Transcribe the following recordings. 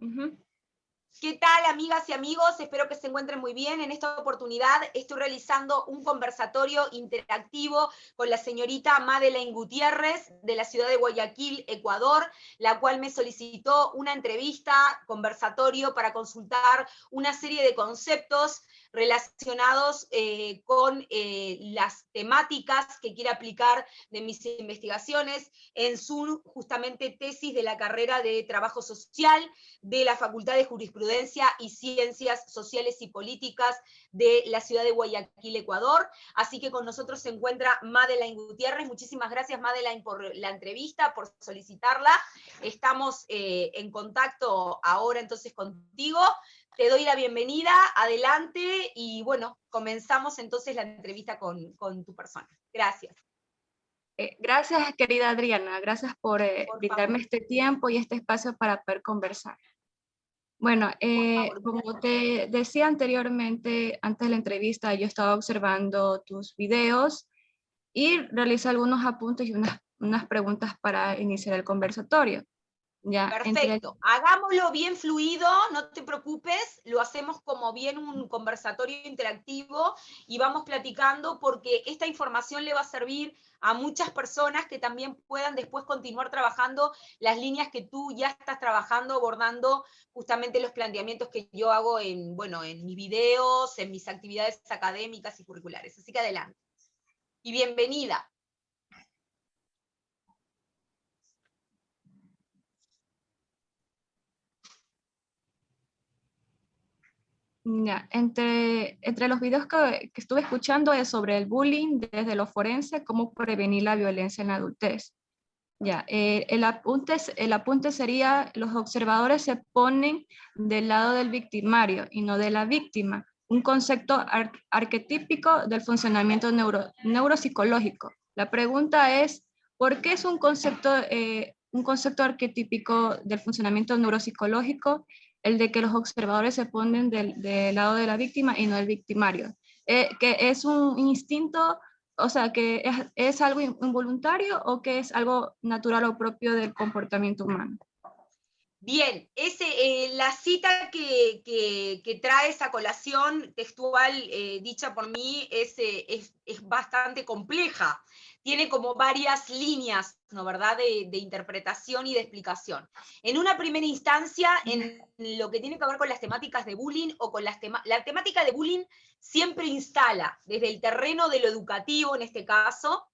Ujú. ¿Qué tal, amigas y amigos? Espero que se encuentren muy bien. En esta oportunidad estoy realizando un conversatorio interactivo con la señorita Madeleine Gutiérrez de la ciudad de Guayaquil, Ecuador, la cual me solicitó una entrevista, conversatorio para consultar una serie de conceptos relacionados con las temáticas que quiere aplicar de mis investigaciones en su justamente tesis de la carrera de Trabajo Social de la Facultad de Jurisprudencia y Ciencias Sociales y Políticas de la ciudad de Guayaquil, Ecuador. Así que con nosotros se encuentra Madeleine Gutiérrez. Muchísimas gracias, Madeleine, por la entrevista, por solicitarla. Estamos en contacto ahora entonces contigo. Te doy la bienvenida, adelante, y bueno, comenzamos entonces la entrevista con tu persona. Gracias. Gracias, querida Adriana, gracias por Por brindarme favor, este tiempo y este espacio para poder conversar. Bueno, por favor. como te decía anteriormente, antes de la entrevista, yo estaba observando tus videos y realicé algunos apuntes y unas preguntas para iniciar el conversatorio. Ya, Perfecto, hagámoslo bien fluido, no te preocupes, lo hacemos como bien un conversatorio interactivo y vamos platicando porque esta información le va a servir a muchas personas que también puedan después continuar trabajando las líneas que tú ya estás trabajando, abordando justamente los planteamientos que yo hago en, bueno, en mis videos, en mis actividades académicas y curriculares. Así que adelante. Y bienvenida. ya, entre los videos que estuve escuchando es sobre el bullying desde lo forense, cómo prevenir la violencia en la adultez. Ya, el apunte sería, los observadores se ponen del lado del victimario y no de la víctima, un concepto arquetípico del funcionamiento neuropsicológico. La pregunta es, ¿por qué es un concepto arquetípico del funcionamiento neuropsicológico el de que los observadores se ponen del lado de la víctima y no del victimario? Que es un instinto, o sea, que es algo involuntario o que es algo natural o propio del comportamiento humano. Bien, la cita que trae esa colación textual dicha por mí es bastante compleja. Tiene como varias líneas, ¿no, verdad?, de interpretación y de explicación. En una primera instancia, en lo que tiene que ver con las temáticas de bullying o con la temática de bullying siempre instala desde el terreno de lo educativo, en este caso,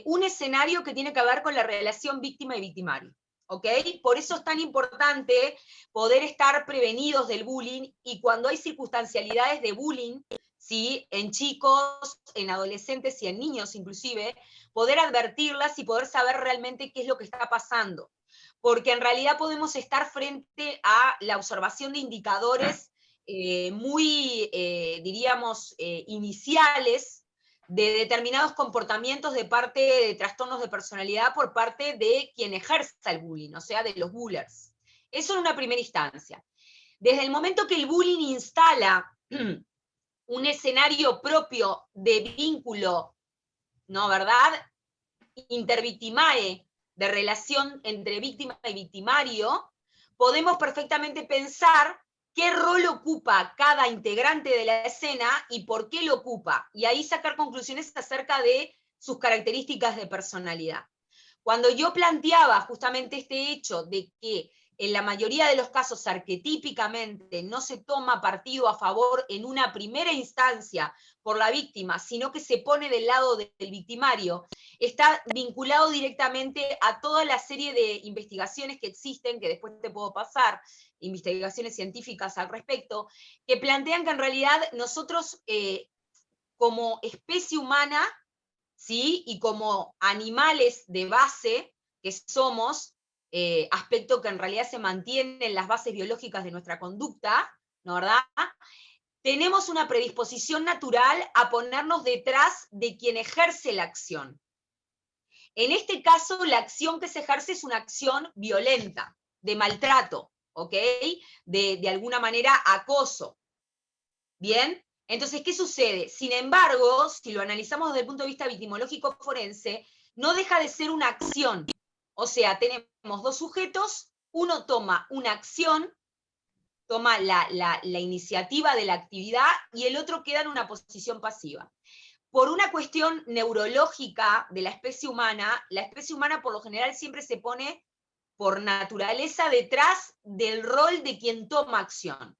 un escenario que tiene que ver con la relación víctima y victimario. ¿Ok? Por eso es tan importante poder estar prevenidos del bullying y cuando hay circunstancialidades de bullying, ¿sí? En chicos, en adolescentes y en niños inclusive, poder advertirlas y poder saber realmente qué es lo que está pasando. Porque en realidad podemos estar frente a la observación de indicadores muy, diríamos, iniciales, de determinados comportamientos de parte de trastornos de personalidad por parte de quien ejerza el bullying, o sea, de los bullers. Eso en una primera instancia. Desde el momento que el bullying instala un escenario propio de vínculo, ¿no, verdad?, intervictimae, de relación entre víctima y victimario, podemos perfectamente pensar qué rol ocupa cada integrante de la escena y por qué lo ocupa, y ahí sacar conclusiones acerca de sus características de personalidad. Cuando yo planteaba justamente este hecho de que en la mayoría de los casos arquetípicamente no se toma partido a favor en una primera instancia por la víctima, sino que se pone del lado del victimario, está vinculado directamente a toda la serie de investigaciones que existen, que después te puedo pasar, investigaciones científicas al respecto, que plantean que en realidad nosotros como especie humana, ¿sí?, y como animales de base que somos, aspecto que en realidad se mantiene en las bases biológicas de nuestra conducta, ¿no, verdad?, tenemos una predisposición natural a ponernos detrás de quien ejerce la acción. En este caso, la acción que se ejerce es una acción violenta, de maltrato, ¿ok? De alguna manera acoso. ¿Bien? Entonces, ¿qué sucede? Sin embargo, si lo analizamos desde el punto de vista victimológico forense, no deja de ser una acción. O sea, tenemos dos sujetos uno toma una acción, toma la iniciativa de la actividad, y el otro queda en una posición pasiva. Por una cuestión neurológica de la especie humana por lo general siempre se pone por naturaleza detrás del rol de quien toma acción.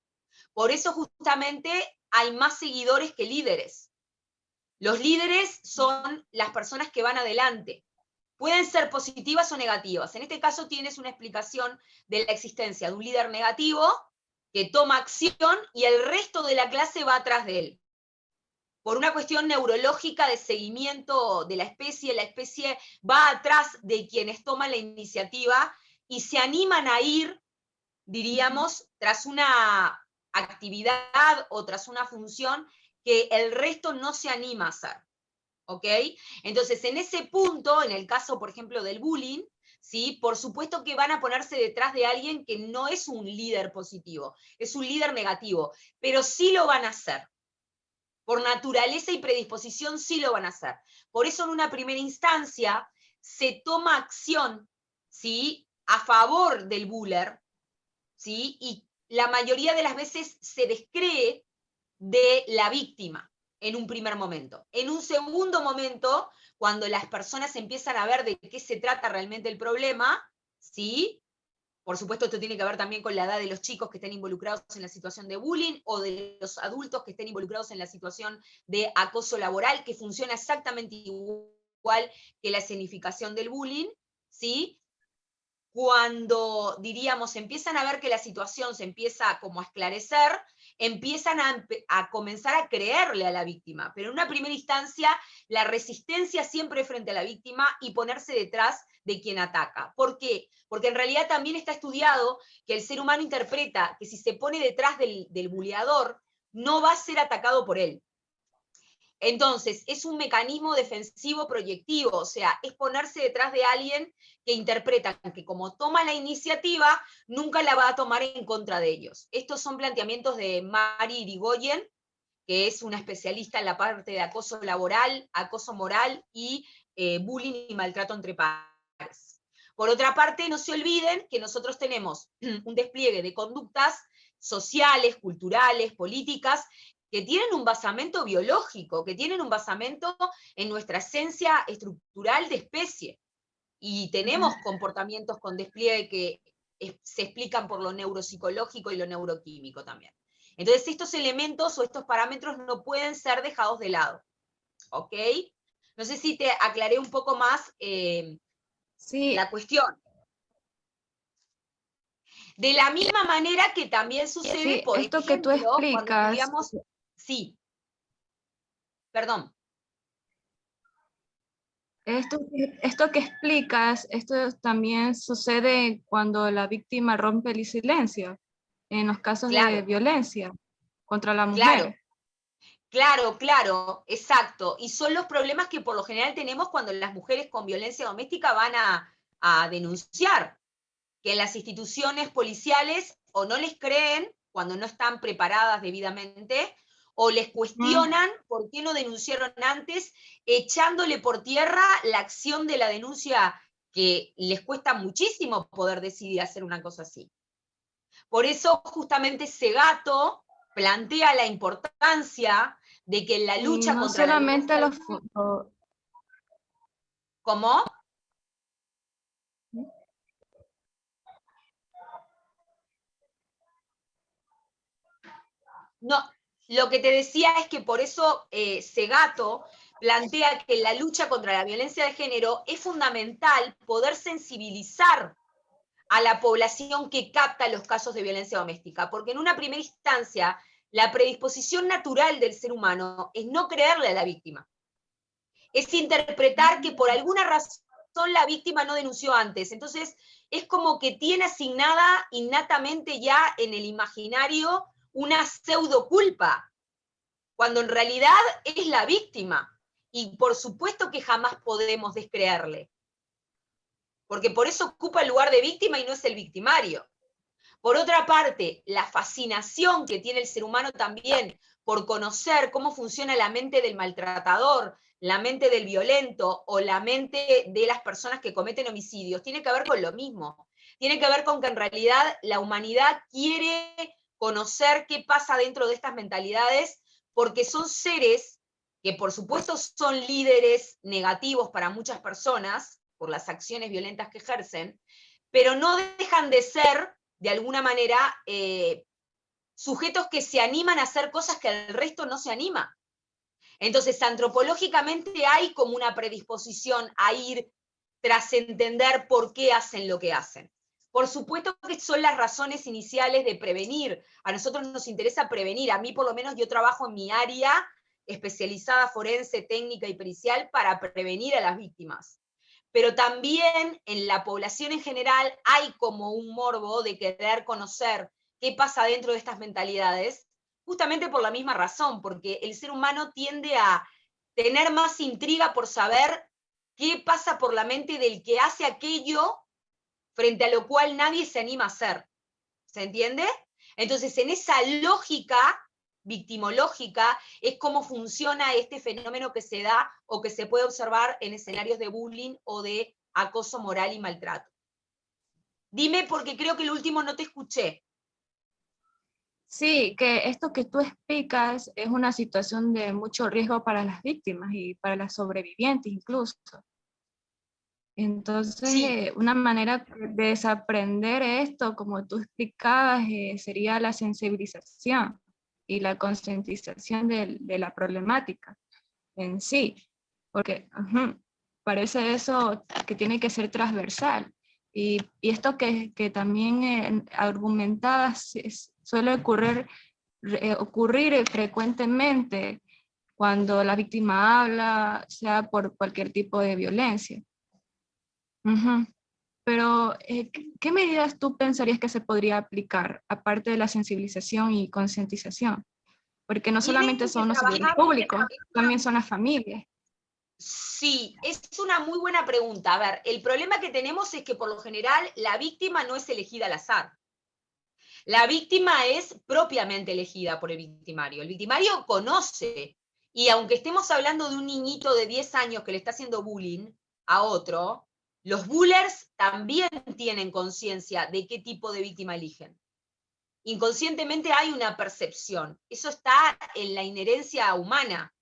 Por eso justamente hay más seguidores que líderes. Los líderes son las personas que van adelante. Pueden ser positivas o negativas. En este caso tienes una explicación de la existencia de un líder negativo que toma acción y el resto de la clase va atrás de él. Por una cuestión neurológica de seguimiento de la especie va atrás de quienes toman la iniciativa y se animan a ir, diríamos, tras una actividad o tras una función que el resto no se anima a hacer. ¿Ok? Entonces, en ese punto, en el caso, por ejemplo, del bullying, ¿sí? Por supuesto que van a ponerse detrás de alguien que no es un líder positivo, es un líder negativo, pero sí lo van a hacer. Por naturaleza y predisposición sí lo van a hacer. Por eso en una primera instancia se toma acción, ¿sí? A favor del buller, ¿sí? Y la mayoría de las veces se descree de la víctima en un primer momento. En un segundo momento, cuando las personas empiezan a ver de qué se trata realmente el problema, ¿sí? Por supuesto, esto tiene que ver también con la edad de los chicos que estén involucrados en la situación de bullying o de los adultos que estén involucrados en la situación de acoso laboral, que funciona exactamente igual que la escenificación del bullying, ¿sí? Cuando, diríamos, empiezan a ver que la situación se empieza como a esclarecer, empiezan a comenzar a creerle a la víctima. Pero en una primera instancia, la resistencia siempre frente a la víctima y ponerse detrás de quien ataca. ¿Por qué? Porque en realidad también está estudiado que el ser humano interpreta que si se pone detrás del buleador, no va a ser atacado por él. Entonces, es un mecanismo defensivo proyectivo, o sea, es ponerse detrás de alguien que interpreta que como toma la iniciativa, nunca la va a tomar en contra de ellos. Estos son planteamientos de Mari Irigoyen, que es una especialista en la parte de acoso laboral, acoso moral y bullying y maltrato entre pares. Por otra parte, no se olviden que nosotros tenemos un despliegue de conductas sociales, culturales, políticas, que tienen un basamento biológico, que tienen un basamento en nuestra esencia estructural de especie. Y tenemos comportamientos con despliegue que se explican por lo neuropsicológico y lo neuroquímico también. Entonces, estos elementos o estos parámetros no pueden ser dejados de lado. ¿Ok? No sé si te aclaré un poco más Sí, la cuestión. De la misma manera que también sucede, sí, por esto que tú ejemplo, cuando explicas, estudiamos... Sí, perdón. esto que explicas, esto también sucede cuando la víctima rompe el silencio, en los casos de Claro, violencia contra la claro. mujer. Claro, claro, exacto. Y son los problemas que por lo general tenemos cuando las mujeres con violencia doméstica van a denunciar, que las instituciones policiales o no les creen cuando no están preparadas debidamente, o les cuestionan por qué no denunciaron antes, echándole por tierra la acción de la denuncia, que les cuesta muchísimo poder decidir hacer una cosa así. Por eso justamente Segato plantea la importancia de que en la Y lucha no contra la solamente violencia... ¿Cómo? No, lo que te decía es que por eso Segato plantea que en la lucha contra la violencia de género es fundamental poder sensibilizar a la población que capta los casos de violencia doméstica, porque en una primera instancia la predisposición natural del ser humano es no creerle a la víctima. Es interpretar que por alguna razón la víctima no denunció antes. Entonces, es como que tiene asignada innatamente ya en el imaginario una pseudo culpa, cuando en realidad es la víctima. Y por supuesto que jamás podemos descreerle, porque por eso ocupa el lugar de víctima y no es el victimario. Por otra parte, la fascinación que tiene el ser humano también por conocer cómo funciona la mente del maltratador, la mente del violento o la mente de las personas que cometen homicidios, tiene que ver con lo mismo. tiene que ver con que en realidad la humanidad quiere conocer qué pasa dentro de estas mentalidades, porque son seres que por supuesto son líderes negativos para muchas personas, por las acciones violentas que ejercen, pero no dejan de ser, de alguna manera, sujetos que se animan a hacer cosas que el resto no se anima. Entonces, antropológicamente hay como una predisposición a ir tras entender por qué hacen lo que hacen. Por supuesto que son las razones iniciales de prevenir. A nosotros nos interesa prevenir. A mí, por lo menos, yo trabajo en mi área especializada forense, técnica y pericial para prevenir a las víctimas. Pero también en la población en general hay como un morbo de querer conocer qué pasa dentro de estas mentalidades, justamente por la misma razón, porque el ser humano tiende a tener más intriga por saber qué pasa por la mente del que hace aquello frente a lo cual nadie se anima a hacer. ¿Se entiende? Entonces, en esa lógica victimológica es cómo funciona este fenómeno que se da o que se puede observar en escenarios de bullying o de acoso moral y maltrato. Dime, porque creo que el último no te escuché. Sí, que esto que tú explicas es una situación de mucho riesgo para las víctimas y para las sobrevivientes incluso. Entonces, Sí, una manera de desaprender esto, como tú explicabas, sería la sensibilización y la concientización de la problemática en sí, porque parece eso que tiene que ser transversal. Y esto que también argumentabas suele ocurrir frecuentemente cuando la víctima habla, sea por cualquier tipo de violencia. Ujú. Pero, ¿qué medidas tú pensarías que se podría aplicar, aparte de la sensibilización y concientización? Porque no y en solamente esto que son los servidores trabajamos, públicos, también son las familias. sí, es una muy buena pregunta. A ver, el problema que tenemos es que por lo general la víctima no es elegida al azar. La víctima es propiamente elegida por el victimario. El victimario conoce, y aunque estemos hablando de un niñito de 10 años que le está haciendo bullying a otro, los bullers también tienen conciencia de qué tipo de víctima eligen. Inconscientemente hay una percepción. Eso está en la inherencia humana.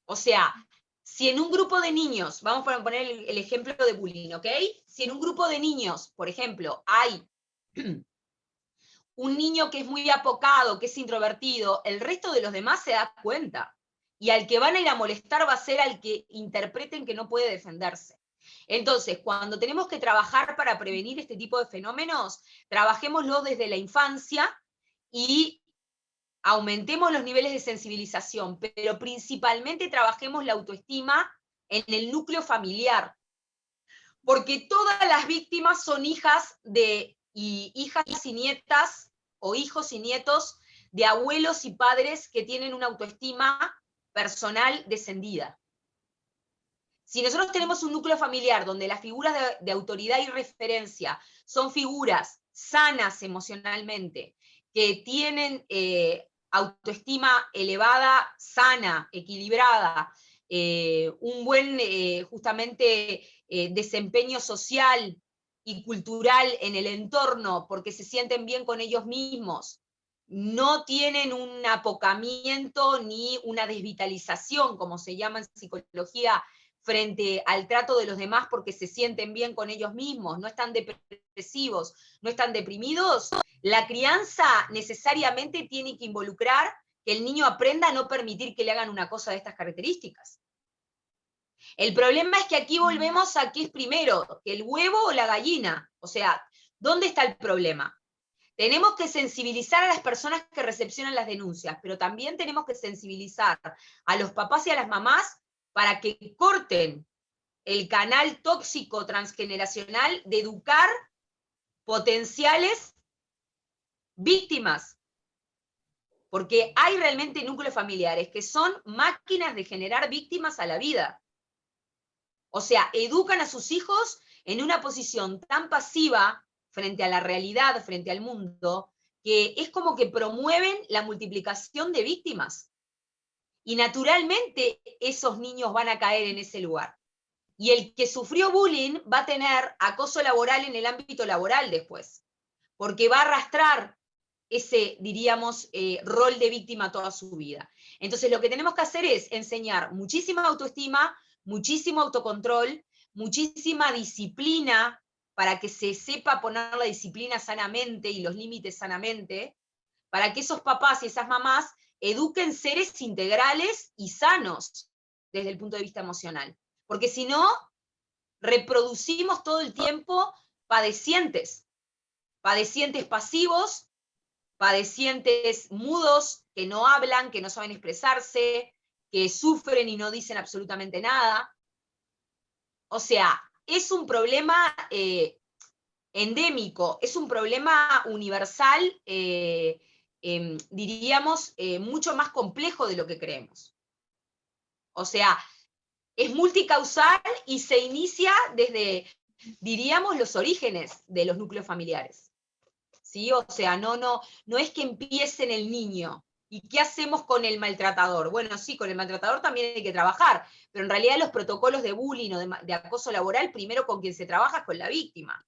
O sea, si en un grupo de niños, vamos a poner el ejemplo de bullying, ¿ok? Si en un grupo de niños, por ejemplo, hay un niño que es muy apocado, que es introvertido, el resto de los demás se da cuenta. Y al que van a ir a molestar va a ser al que interpreten que no puede defenderse. Entonces, cuando tenemos que trabajar para prevenir este tipo de fenómenos, trabajémoslo desde la infancia y aumentemos los niveles de sensibilización, pero principalmente trabajemos la autoestima en el núcleo familiar, porque todas las víctimas son hijas y nietas o hijos y nietos de abuelos y padres que tienen una autoestima personal descendida. Si nosotros tenemos un núcleo familiar donde las figuras de autoridad y referencia son figuras sanas emocionalmente, que tienen autoestima elevada, sana, equilibrada, un buen justamente desempeño social y cultural en el entorno porque se sienten bien con ellos mismos, no tienen un apocamiento ni una desvitalización, como se llama en psicología, frente al trato de los demás porque se sienten bien con ellos mismos, no están depresivos, no están deprimidos, la crianza necesariamente tiene que involucrar que el niño aprenda a no permitir que le hagan una cosa de estas características. El problema es que aquí volvemos a qué es primero, que el huevo o la gallina. O sea, ¿dónde está el problema? Tenemos que sensibilizar a las personas que recepcionan las denuncias, pero también tenemos que sensibilizar a los papás y a las mamás para que corten el canal tóxico transgeneracional de educar potenciales víctimas. Porque hay realmente núcleos familiares que son máquinas de generar víctimas a la vida. O sea, educan a sus hijos en una posición tan pasiva frente a la realidad, frente al mundo, que es como que promueven la multiplicación de víctimas. Y naturalmente esos niños van a caer en ese lugar. Y el que sufrió bullying va a tener acoso laboral en el ámbito laboral después, porque va a arrastrar ese, diríamos, rol de víctima toda su vida. Entonces lo que tenemos que hacer es enseñar muchísima autoestima, muchísimo autocontrol, muchísima disciplina, para que se sepa poner la disciplina sanamente y los límites sanamente, para que esos papás y esas mamás eduquen seres integrales y sanos desde el punto de vista emocional. Porque si no, reproducimos todo el tiempo padecientes pasivos, padecientes mudos, que no hablan, que no saben expresarse, que sufren y no dicen absolutamente nada. O sea, es un problema endémico, es un problema universal, diríamos, mucho más complejo de lo que creemos. O sea, es multicausal y se inicia desde, diríamos, los orígenes de los núcleos familiares. ¿Sí? O sea, no es que empiece en el niño. ¿Y qué hacemos con el maltratador? Bueno, sí, con el maltratador también hay que trabajar, pero en realidad los protocolos de bullying o de acoso laboral, primero con quien se trabaja es con la víctima.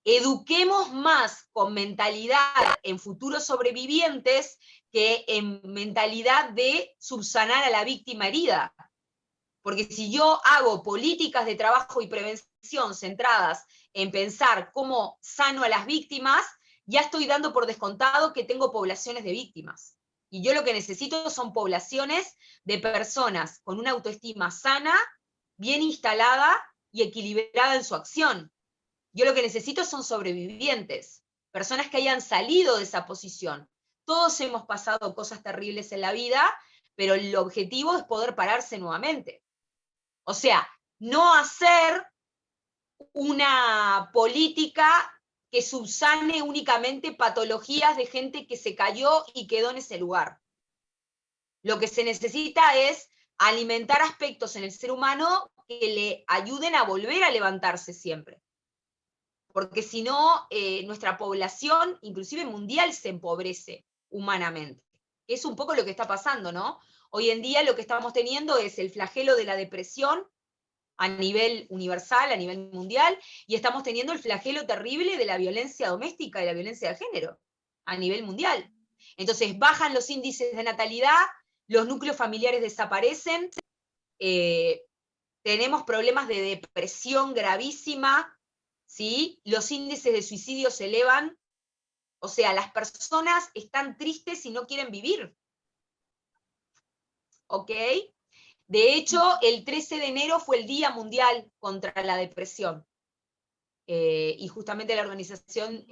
Eduquemos más con mentalidad en futuros sobrevivientes que en mentalidad de subsanar a la víctima herida. Porque si yo hago políticas de trabajo y prevención centradas en pensar cómo sano a las víctimas, ya estoy dando por descontado que tengo poblaciones de víctimas. Y yo lo que necesito son poblaciones de personas con una autoestima sana, bien instalada y equilibrada en su acción. Yo lo que necesito son sobrevivientes, personas que hayan salido de esa posición. Todos hemos pasado cosas terribles en la vida, pero el objetivo es poder pararse nuevamente. O sea, no hacer una política que subsane únicamente patologías de gente que se cayó y quedó en ese lugar. Lo que se necesita es alimentar aspectos en el ser humano que le ayuden a volver a levantarse siempre. Porque si no, nuestra población, inclusive mundial, se empobrece humanamente. Es un poco lo que está pasando, ¿no? Hoy en día lo que estamos teniendo es el flagelo de la depresión a nivel universal, a nivel mundial, y estamos teniendo el flagelo terrible de la violencia doméstica y la violencia de género a nivel mundial. Entonces bajan los índices de natalidad, los núcleos familiares desaparecen, tenemos problemas de depresión gravísima, ¿sí? Los índices de suicidio se elevan, o sea, las personas están tristes y no quieren vivir. ¿Ok? De hecho, el 13 de enero fue el Día Mundial contra la Depresión. Y justamente la Organización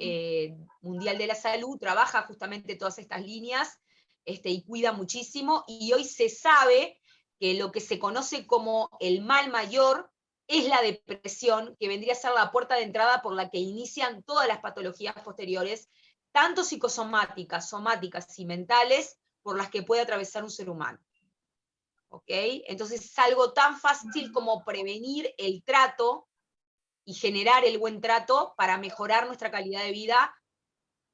Mundial de la Salud trabaja justamente todas estas líneas y cuida muchísimo, y hoy se sabe que lo que se conoce como el mal mayor es la depresión, que vendría a ser la puerta de entrada por la que inician todas las patologías posteriores, tanto psicosomáticas, somáticas y mentales, por las que puede atravesar un ser humano. ¿Ok? Entonces es algo tan fácil como prevenir el trato y generar el buen trato para mejorar nuestra calidad de vida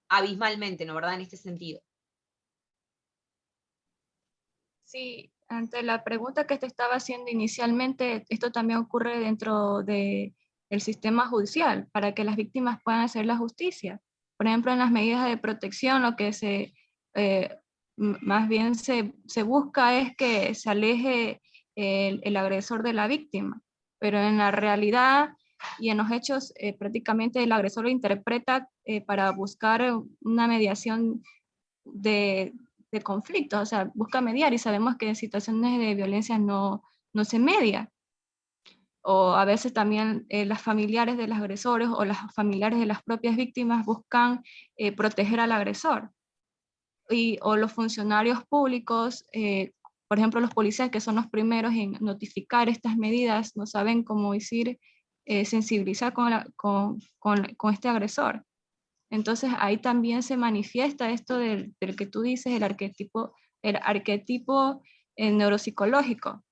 abismalmente, ¿no? ¿Verdad? En este sentido. Sí, ante la pregunta que te estaba haciendo inicialmente, esto también ocurre dentro del sistema judicial, para que las víctimas puedan hacer la justicia. Por ejemplo, en las medidas de protección, lo que más bien se busca es que se aleje el agresor de la víctima, pero en la realidad y en los hechos prácticamente el agresor lo interpreta para buscar una mediación de conflictos, o sea, busca mediar, y sabemos que en situaciones de violencia no se media. O a veces también las familiares de los agresores o las familiares de las propias víctimas buscan proteger al agresor. O los funcionarios públicos, por ejemplo, los policías, que son los primeros en notificar estas medidas, no saben cómo decir, sensibilizar con este agresor. Entonces ahí también se manifiesta esto del que tú dices, el arquetipo neuropsicológico.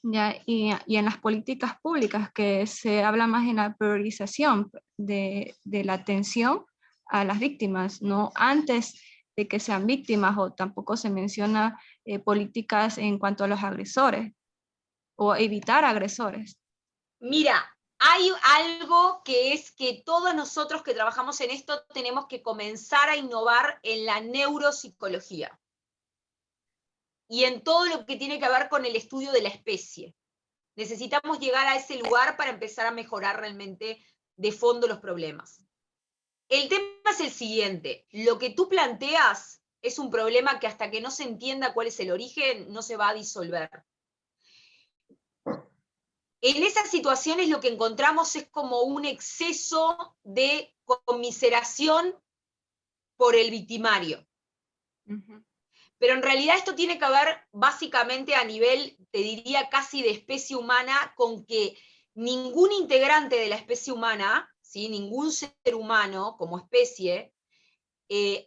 ¿Ya? Y en las políticas públicas, que se habla más en la priorización de la atención a las víctimas, no antes de que sean víctimas, o tampoco se menciona políticas en cuanto a los agresores. o evitar agresores? Mira, hay algo que es que todos nosotros que trabajamos en esto tenemos que comenzar a innovar en la neuropsicología y en todo lo que tiene que ver con el estudio de la especie. Necesitamos llegar a ese lugar para empezar a mejorar realmente de fondo los problemas. El tema es el siguiente, lo que tú planteas es un problema que hasta que no se entienda cuál es el origen, no se va a disolver. En esas situaciones lo que encontramos es como un exceso de conmiseración por el victimario. Pero en realidad esto tiene que ver básicamente a nivel, te diría, casi de especie humana, con que ningún integrante de la especie humana, ¿sí? Ningún ser humano como especie,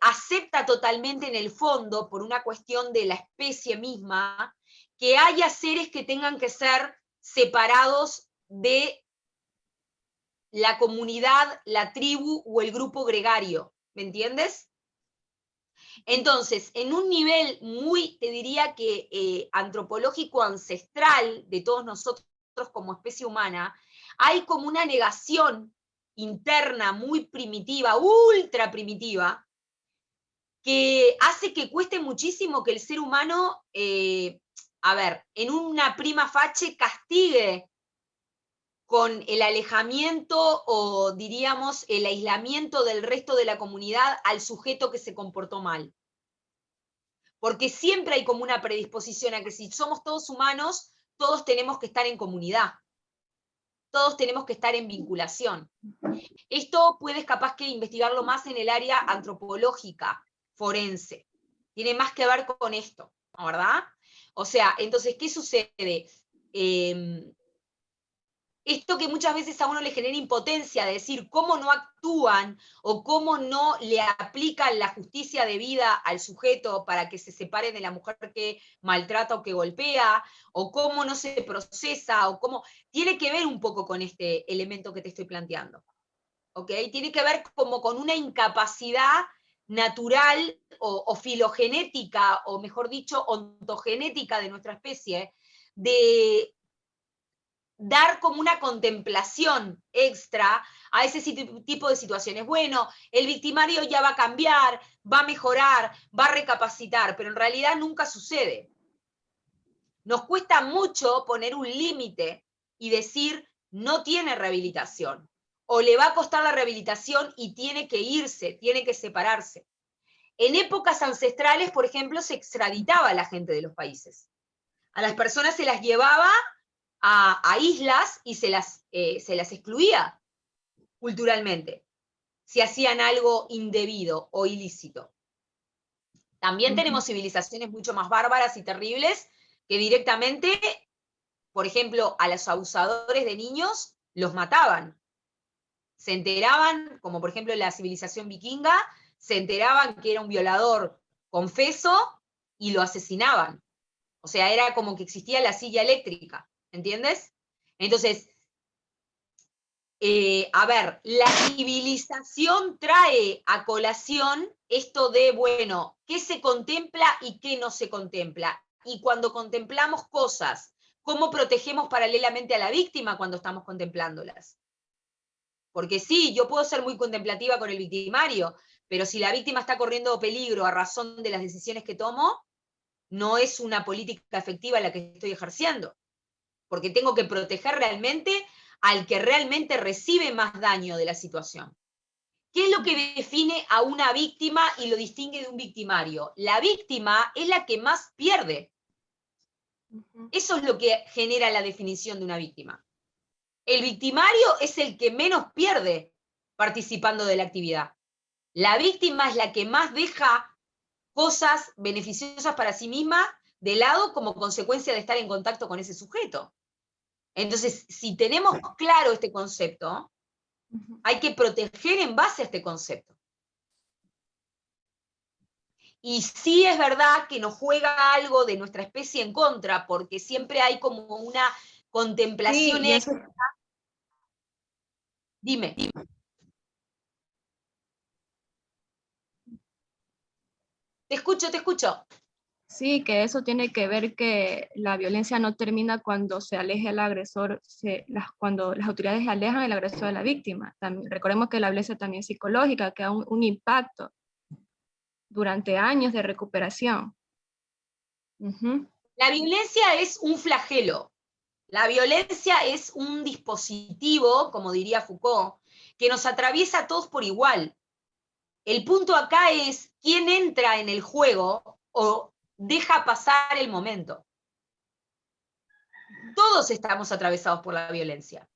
acepta totalmente en el fondo, por una cuestión de la especie misma, que haya seres que tengan que ser separados de la comunidad, la tribu o el grupo gregario, ¿me entiendes? Entonces, en un nivel muy, te diría que antropológico ancestral de todos nosotros como especie humana, hay como una negación interna muy primitiva, ultra primitiva, que hace que cueste muchísimo que el ser humano, en una prima facie castigue con el alejamiento o diríamos el aislamiento del resto de la comunidad al sujeto que se comportó mal. Porque siempre hay como una predisposición a que si somos todos humanos, todos tenemos que estar en comunidad, todos tenemos que estar en vinculación. Esto puedes capaz que investigarlo más en el área antropológica, forense. Tiene más que ver con esto, ¿no? ¿Verdad? O sea, entonces, ¿qué sucede? Esto que muchas veces a uno le genera impotencia, de decir cómo no actúan o cómo no le aplican la justicia debida al sujeto para que se separe de la mujer que maltrata o que golpea, o cómo no se procesa, o cómo... Tiene que ver un poco con este elemento que te estoy planteando. ¿Ok? Tiene que ver como con una incapacidad natural o filogenética, o mejor dicho, ontogenética de nuestra especie, de dar como una contemplación extra a ese tipo de situaciones. Bueno, el victimario ya va a cambiar, va a mejorar, va a recapacitar, pero en realidad nunca sucede. Nos cuesta mucho poner un límite y decir, no tiene rehabilitación, o le va a costar la rehabilitación y tiene que irse, tiene que separarse. En épocas ancestrales, por ejemplo, se extraditaba a la gente de los países. A las personas se las llevaba a islas y se las excluía culturalmente, si hacían algo indebido o ilícito. También tenemos civilizaciones mucho más bárbaras y terribles que directamente, por ejemplo, a los abusadores de niños los mataban. Se enteraban, como por ejemplo en la civilización vikinga, se enteraban que era un violador confeso y lo asesinaban. O sea, era como que existía la silla eléctrica, ¿entiendes? Entonces, la civilización trae a colación esto de, bueno, qué se contempla y qué no se contempla. Y cuando contemplamos cosas, ¿cómo protegemos paralelamente a la víctima cuando estamos contemplándolas? Porque sí, yo puedo ser muy contemplativa con el victimario, pero si la víctima está corriendo peligro a razón de las decisiones que tomo, no es una política efectiva la que estoy ejerciendo, porque tengo que proteger realmente al que realmente recibe más daño de la situación. ¿Qué es lo que define a una víctima y lo distingue de un victimario? La víctima es la que más pierde. Eso es lo que genera la definición de una víctima. El victimario es el que menos pierde participando de la actividad. La víctima es la que más deja cosas beneficiosas para sí misma de lado como consecuencia de estar en contacto con ese sujeto. Entonces, si tenemos claro este concepto, hay que proteger en base a este concepto. Y sí es verdad que nos juega algo de nuestra especie en contra, porque siempre hay como una contemplación Sí, y eso, extra. Dime. Te escucho, te escucho. Sí, que eso tiene que ver que la violencia no termina cuando se aleja el agresor, cuando las autoridades alejan el agresor de la víctima. También, recordemos que la violencia también es psicológica, que da un impacto durante años de recuperación. Ujú. La violencia es un flagelo. La violencia es un dispositivo, como diría Foucault, que nos atraviesa a todos por igual. El punto acá es quién entra en el juego o deja pasar el momento. Todos estamos atravesados por la violencia.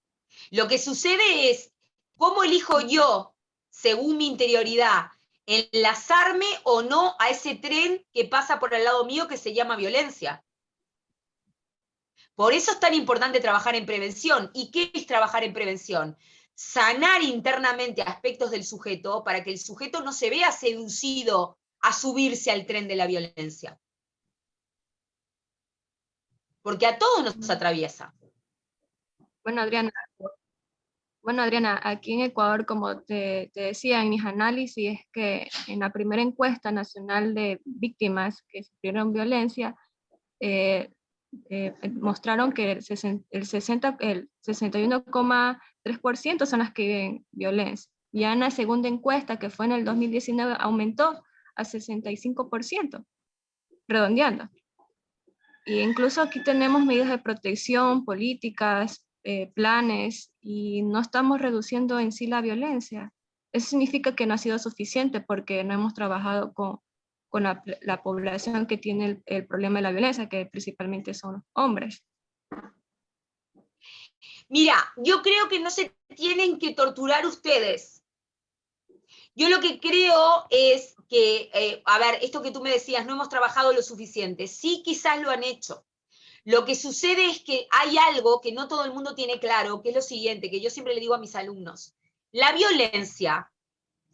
Lo que sucede es cómo elijo yo, según mi interioridad, enlazarme o no a ese tren que pasa por el lado mío que se llama violencia. Por eso es tan importante trabajar en prevención. ¿Y qué es trabajar en prevención? Sanar internamente aspectos del sujeto para que el sujeto no se vea seducido a subirse al tren de la violencia. Porque a todos nos atraviesa. Bueno, Adriana, aquí en Ecuador, como te decía en mis análisis, es que en la primera encuesta nacional de víctimas que sufrieron violencia, eh, mostraron que el 61,3% son las que viven violencia. Ya en la segunda encuesta, que fue en el 2019, aumentó a 65%, redondeando. Y incluso aquí tenemos medidas de protección, políticas, planes, y no estamos reduciendo en sí la violencia. Eso significa que no ha sido suficiente porque no hemos trabajado con la población que tiene el problema de la violencia, que principalmente son hombres. Mira, yo creo que no se tienen que torturar ustedes. Yo lo que creo es que, a ver, esto que tú me decías, no hemos trabajado lo suficiente. Sí, quizás lo han hecho. Lo que sucede es que hay algo que no todo el mundo tiene claro, que es lo siguiente, que yo siempre le digo a mis alumnos. La violencia,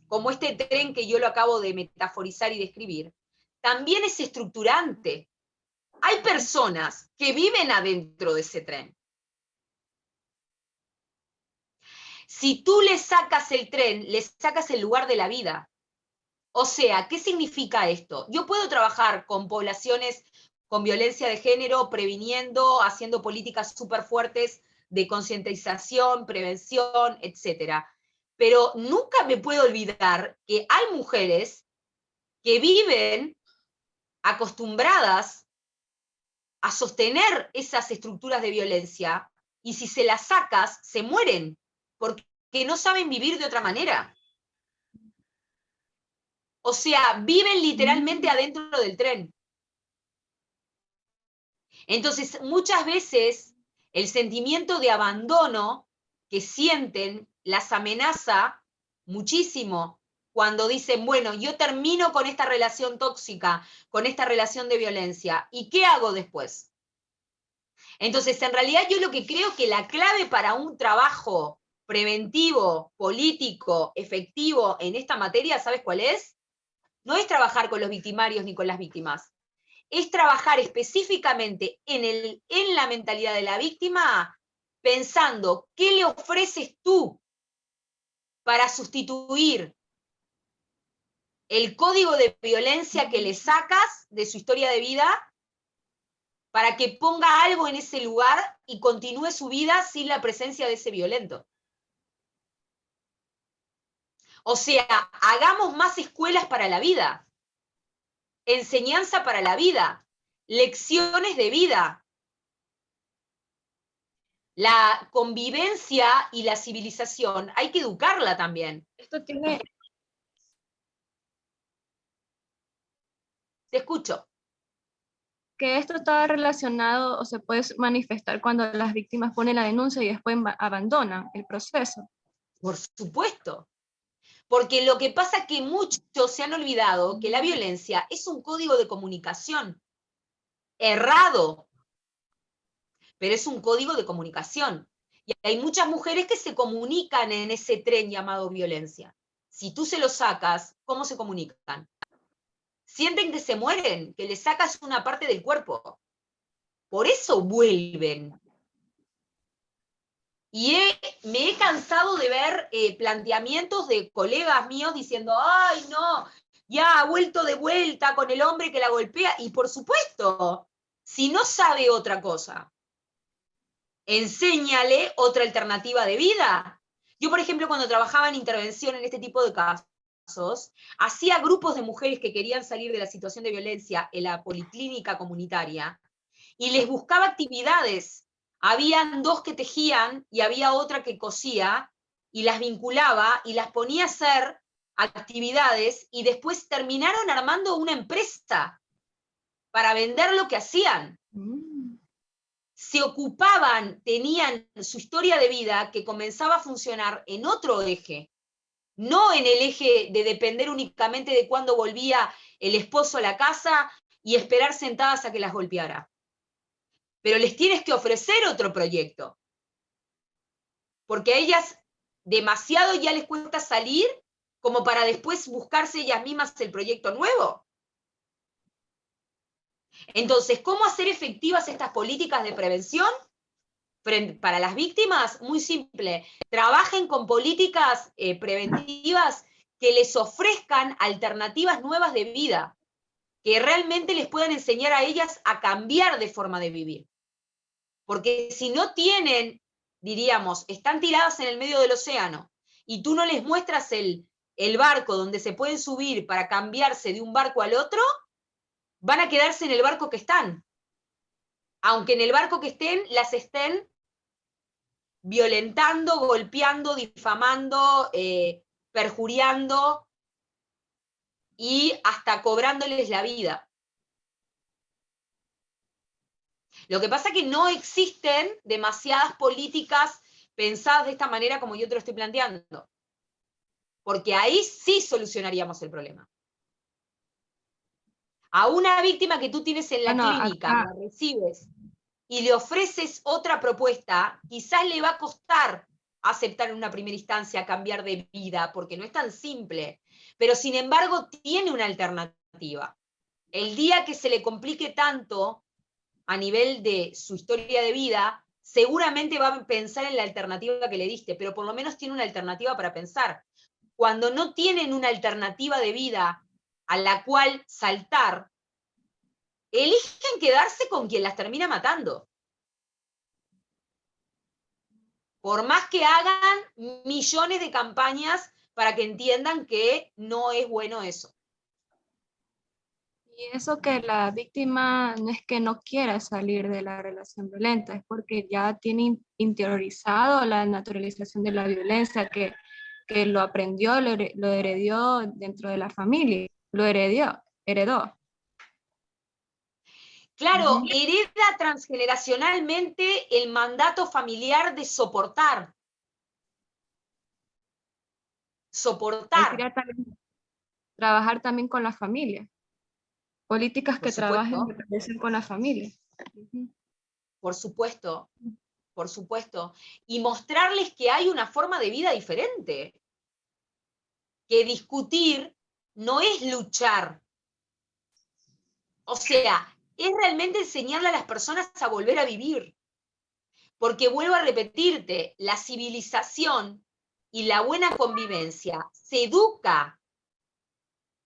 como este tren que yo lo acabo de metaforizar y describir, también es estructurante. Hay personas que viven adentro de ese tren. Si tú le sacas el tren, le sacas el lugar de la vida. O sea, ¿qué significa esto? Yo puedo trabajar con poblaciones con violencia de género, previniendo, haciendo políticas súper fuertes de concientización, prevención, etc. Pero nunca me puedo olvidar que hay mujeres que viven acostumbradas a sostener esas estructuras de violencia y si se las sacas, se mueren, porque no saben vivir de otra manera. O sea, viven literalmente adentro del tren. Entonces, muchas veces el sentimiento de abandono que sienten las amenaza muchísimo cuando dicen, bueno, yo termino con esta relación tóxica, con esta relación de violencia, ¿y qué hago después? Entonces, en realidad yo lo que creo que la clave para un trabajo preventivo, político, efectivo en esta materia, ¿sabes cuál es? No es trabajar con los victimarios ni con las víctimas, es trabajar específicamente en la mentalidad de la víctima, pensando qué le ofreces tú para sustituir el código de violencia que le sacas de su historia de vida para que ponga algo en ese lugar y continúe su vida sin la presencia de ese violento. O sea, hagamos más escuelas para la vida, enseñanza para la vida, lecciones de vida. La convivencia y la civilización hay que educarla también. Esto tiene, Te escucho. que esto está relacionado o se puede manifestar cuando las víctimas ponen la denuncia y después abandonan el proceso. Por supuesto. Porque lo que pasa es que muchos se han olvidado que la violencia es un código de comunicación errado, pero es un código de comunicación. Y hay muchas mujeres que se comunican en ese tren llamado violencia. Si tú se lo sacas, ¿cómo se comunican? Sienten que se mueren, que les sacas una parte del cuerpo. Por eso vuelven. Y me he cansado de ver planteamientos de colegas míos diciendo, ay, no, ya ha vuelto de vuelta con el hombre que la golpea, y por supuesto, si no sabe otra cosa, enséñale otra alternativa de vida. Yo, por ejemplo, cuando trabajaba en intervención en este tipo de casos, hacía grupos de mujeres que querían salir de la situación de violencia en la policlínica comunitaria y les buscaba actividades. Habían 2 que tejían y había otra que cosía, y las vinculaba y las ponía a hacer actividades, y después terminaron armando una empresa para vender lo que hacían. Se ocupaban, tenían su historia de vida que comenzaba a funcionar en otro eje, no en el eje de depender únicamente de cuándo volvía el esposo a la casa y esperar sentadas a que las golpeara. Pero les tienes que ofrecer otro proyecto, porque a ellas demasiado ya les cuesta salir como para después buscarse ellas mismas el proyecto nuevo. Entonces, ¿cómo hacer efectivas estas políticas de prevención para las víctimas? Muy simple, trabajen con políticas preventivas que les ofrezcan alternativas nuevas de vida, que realmente les puedan enseñar a ellas a cambiar de forma de vivir. Porque si no tienen, diríamos, están tiradas en el medio del océano, y tú no les muestras el barco donde se pueden subir para cambiarse de un barco al otro, van a quedarse en el barco que están. Aunque en el barco que estén, las estén violentando, golpeando, difamando, perjuriando y hasta cobrándoles la vida. Lo que pasa es que no existen demasiadas políticas pensadas de esta manera como yo te lo estoy planteando. Porque ahí sí solucionaríamos el problema. A una víctima que tú tienes en la clínica, la recibes y le ofreces otra propuesta, quizás le va a costar aceptar en una primera instancia cambiar de vida, porque no es tan simple, pero sin embargo tiene una alternativa. El día que se le complique tanto a nivel de su historia de vida, seguramente va a pensar en la alternativa que le diste, pero por lo menos tiene una alternativa para pensar. Cuando no tienen una alternativa de vida a la cual saltar, eligen quedarse con quien las termina matando. Por más que hagan millones de campañas para que entiendan que no es bueno eso. Y eso que la víctima no es que no quiera salir de la relación violenta, es porque ya tiene interiorizado la naturalización de la violencia, que lo aprendió, lo heredó dentro de la familia, lo heredó. Claro, hereda transgeneracionalmente el mandato familiar de soportar. Soportar. Trabajar también con la familia. Políticas Por que trabajen supuesto. con la familia. Por supuesto, por supuesto. Y mostrarles que hay una forma de vida diferente. Que discutir no es luchar. O sea, es realmente enseñarle a las personas a volver a vivir. Porque vuelvo a repetirte, la civilización y la buena convivencia se educa.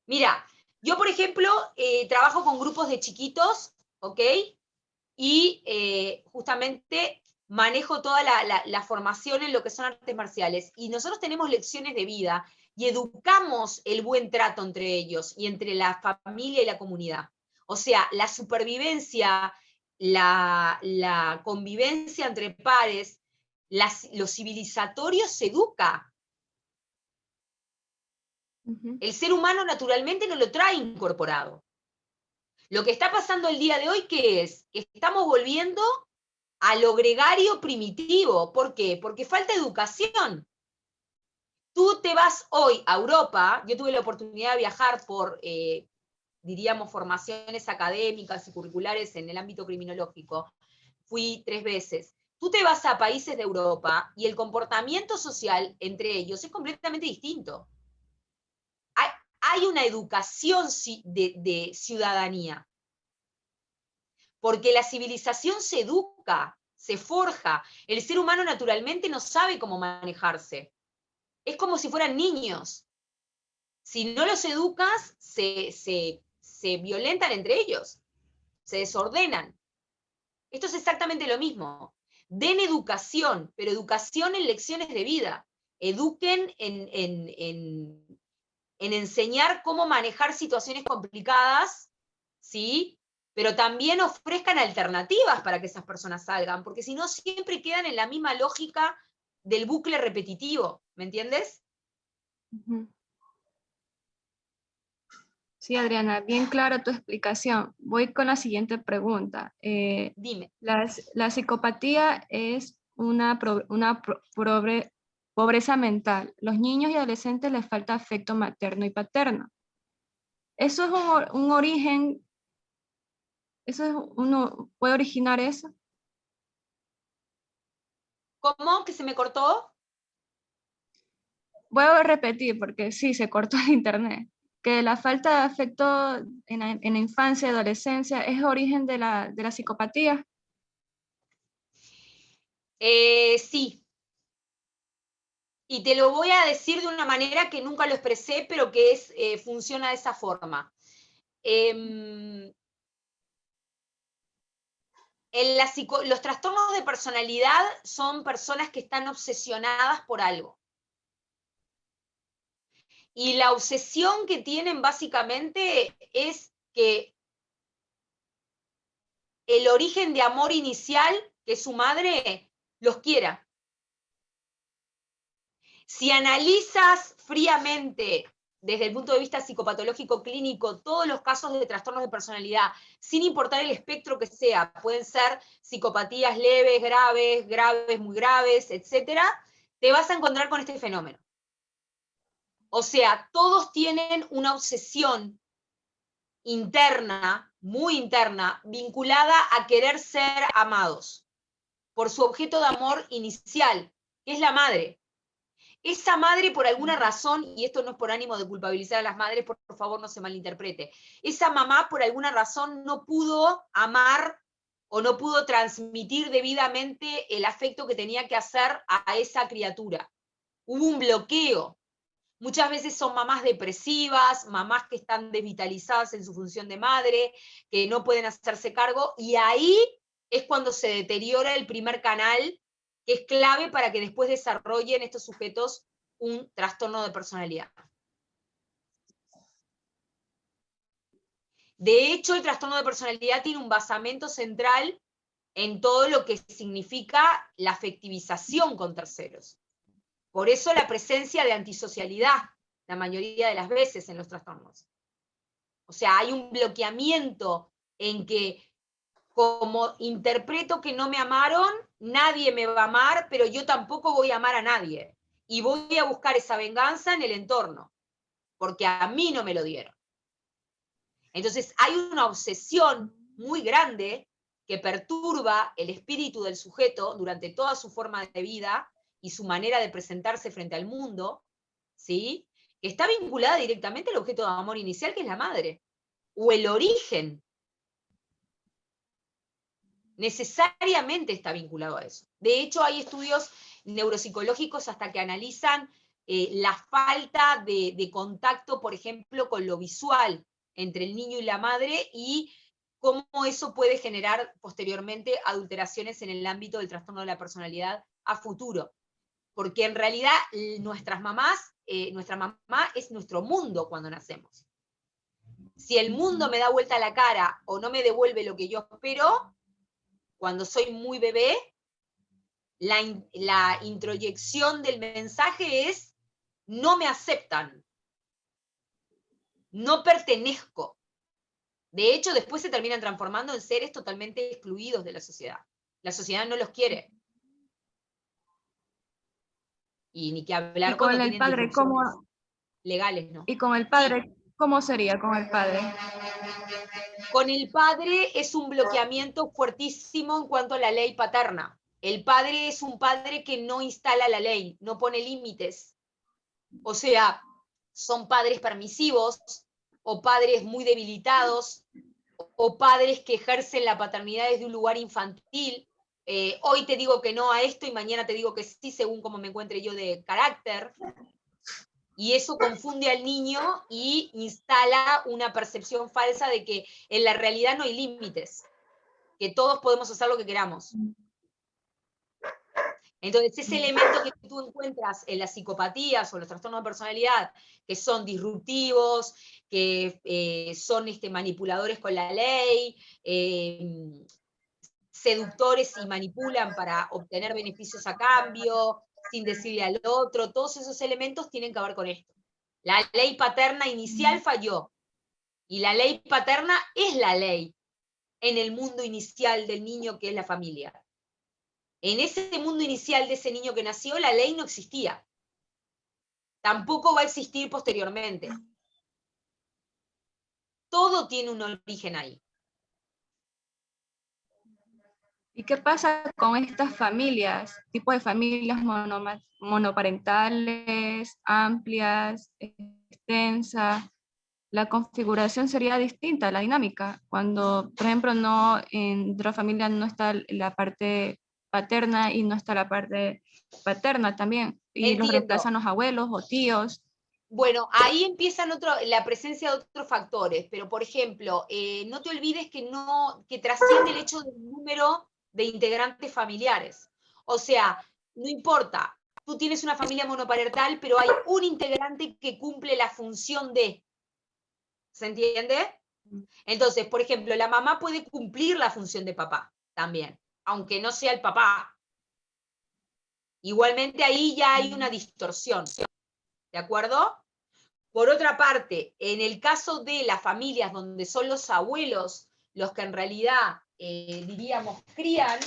Mira, yo por ejemplo trabajo con grupos de chiquitos, ¿ok? Y justamente manejo toda la formación en lo que son artes marciales. Y nosotros tenemos lecciones de vida y educamos el buen trato entre ellos y entre la familia y la comunidad. O sea, la supervivencia, la convivencia entre pares, lo civilizatorio se educa. El ser humano naturalmente no lo trae incorporado. Lo que está pasando el día de hoy, ¿qué es? Que estamos volviendo a lo gregario primitivo. ¿Por qué? Porque falta educación. Tú te vas hoy a Europa, yo tuve la oportunidad de viajar por, diríamos, formaciones académicas y curriculares en el ámbito criminológico. Fui 3 veces. Tú te vas a países de Europa y el comportamiento social entre ellos es completamente distinto. Hay una educación de ciudadanía. Porque la civilización se educa, se forja. El ser humano naturalmente no sabe cómo manejarse. Es como si fueran niños. Si no los educas, se violentan entre ellos, se desordenan. Esto es exactamente lo mismo. Den educación, pero educación en lecciones de vida. Eduquen en enseñar cómo manejar situaciones complicadas, ¿sí? Pero también ofrezcan alternativas para que esas personas salgan, porque si no siempre quedan en la misma lógica del bucle repetitivo, ¿me entiendes? Ujú. Sí, Adriana, bien clara tu explicación. Voy con la siguiente pregunta. Dime. La psicopatía es una pobreza mental. Los niños y adolescentes les falta afecto materno y paterno. ¿Eso es un origen? ¿Eso es puede originar eso? ¿Cómo? ¿Que se me cortó? Voy a repetir porque sí, se cortó el internet. Que la falta de afecto en la infancia y adolescencia es origen de la psicopatía. Sí. Y te lo voy a decir de una manera que nunca lo expresé, pero que funciona de esa forma. Em, los trastornos de personalidad son personas que están obsesionadas por algo. Y la obsesión que tienen básicamente es que el origen de amor inicial, que es su madre, los quiera. Si analizas fríamente desde el punto de vista psicopatológico clínico todos los casos de trastornos de personalidad, sin importar el espectro que sea, pueden ser psicopatías leves, graves, graves, muy graves, etcétera, te vas a encontrar con este fenómeno. O sea, todos tienen una obsesión interna, muy interna, vinculada a querer ser amados por su objeto de amor inicial, que es la madre. Esa madre, por alguna razón, y esto no es por ánimo de culpabilizar a las madres, por favor no se malinterprete, esa mamá por alguna razón no pudo amar o no pudo transmitir debidamente el afecto que tenía que hacer a esa criatura. Hubo un bloqueo. Muchas veces son mamás depresivas, mamás que están desvitalizadas en su función de madre, que no pueden hacerse cargo, y ahí es cuando se deteriora el primer canal, que es clave para que después desarrollen estos sujetos un trastorno de personalidad. De hecho, el trastorno de personalidad tiene un basamento central en todo lo que significa la afectivización con terceros. Por eso la presencia de antisocialidad, la mayoría de las veces en los trastornos. O sea, hay un bloqueamiento en que, como interpreto que no me amaron, nadie me va a amar, pero yo tampoco voy a amar a nadie. Y voy a buscar esa venganza en el entorno, porque a mí no me lo dieron. Entonces hay una obsesión muy grande que perturba el espíritu del sujeto durante toda su forma de vida y su manera de presentarse frente al mundo, ¿sí? Que está vinculada directamente al objeto de amor inicial, que es la madre, o el origen. Necesariamente está vinculado a eso. De hecho, hay estudios neuropsicológicos hasta que analizan la falta de contacto, por ejemplo, con lo visual entre el niño y la madre, y cómo eso puede generar posteriormente adulteraciones en el ámbito del trastorno de la personalidad a futuro. Porque en realidad nuestra mamá es nuestro mundo cuando nacemos. Si el mundo me da vuelta la cara o no me devuelve lo que yo espero, cuando soy muy bebé, la introyección del mensaje es: no me aceptan, no pertenezco. De hecho, después se terminan transformando en seres totalmente excluidos de la sociedad. La sociedad no los quiere. Y ni que Y hablar con cuando el tienen padre, disrupciones legales, ¿no? y con el Sí, padre, ¿cómo sería con el padre? con el padre es un bloqueamiento fuertísimo en cuanto a la ley paterna. El padre es un padre que no instala la ley, no pone límites. O sea, son padres permisivos, o padres muy debilitados, o padres que ejercen la paternidad desde un lugar infantil. Hoy te digo que no a esto y mañana te digo que sí, según cómo me encuentre yo de carácter. Y eso confunde al niño y instala una percepción falsa de que en la realidad no hay límites, que todos podemos hacer lo que queramos. Entonces, ese elemento que tú encuentras en las psicopatías o los trastornos de personalidad, que son disruptivos, que son manipuladores con la ley, seductores y manipulan para obtener beneficios a cambio, sin decirle al otro, todos esos elementos tienen que ver con esto. La ley paterna inicial falló, y la ley paterna es la ley en el mundo inicial del niño que es la familia. En ese mundo inicial de ese niño que nació, la ley no existía. Tampoco va a existir posteriormente. Todo tiene un origen ahí. ¿Y qué pasa con estas familias, tipo de familias monoparentales, amplias, extensas? La configuración sería distinta, la dinámica. Cuando, por ejemplo, no, en otra familia no está la parte paterna y no está la parte paterna también, y los Entiendo. reemplazan los abuelos o tíos. Bueno, ahí empiezan la presencia de otros factores, pero por ejemplo, no te olvides que trasciende el hecho del número de integrantes familiares. O sea, no importa, tú tienes una familia monoparental, pero hay un integrante que cumple la función de. ¿Se entiende? Entonces, por ejemplo, la mamá puede cumplir la función de papá también, aunque no sea el papá. Igualmente ahí ya hay una distorsión, ¿de acuerdo? Por otra parte, en el caso de las familias donde son los abuelos los que en realidad, diríamos, crían,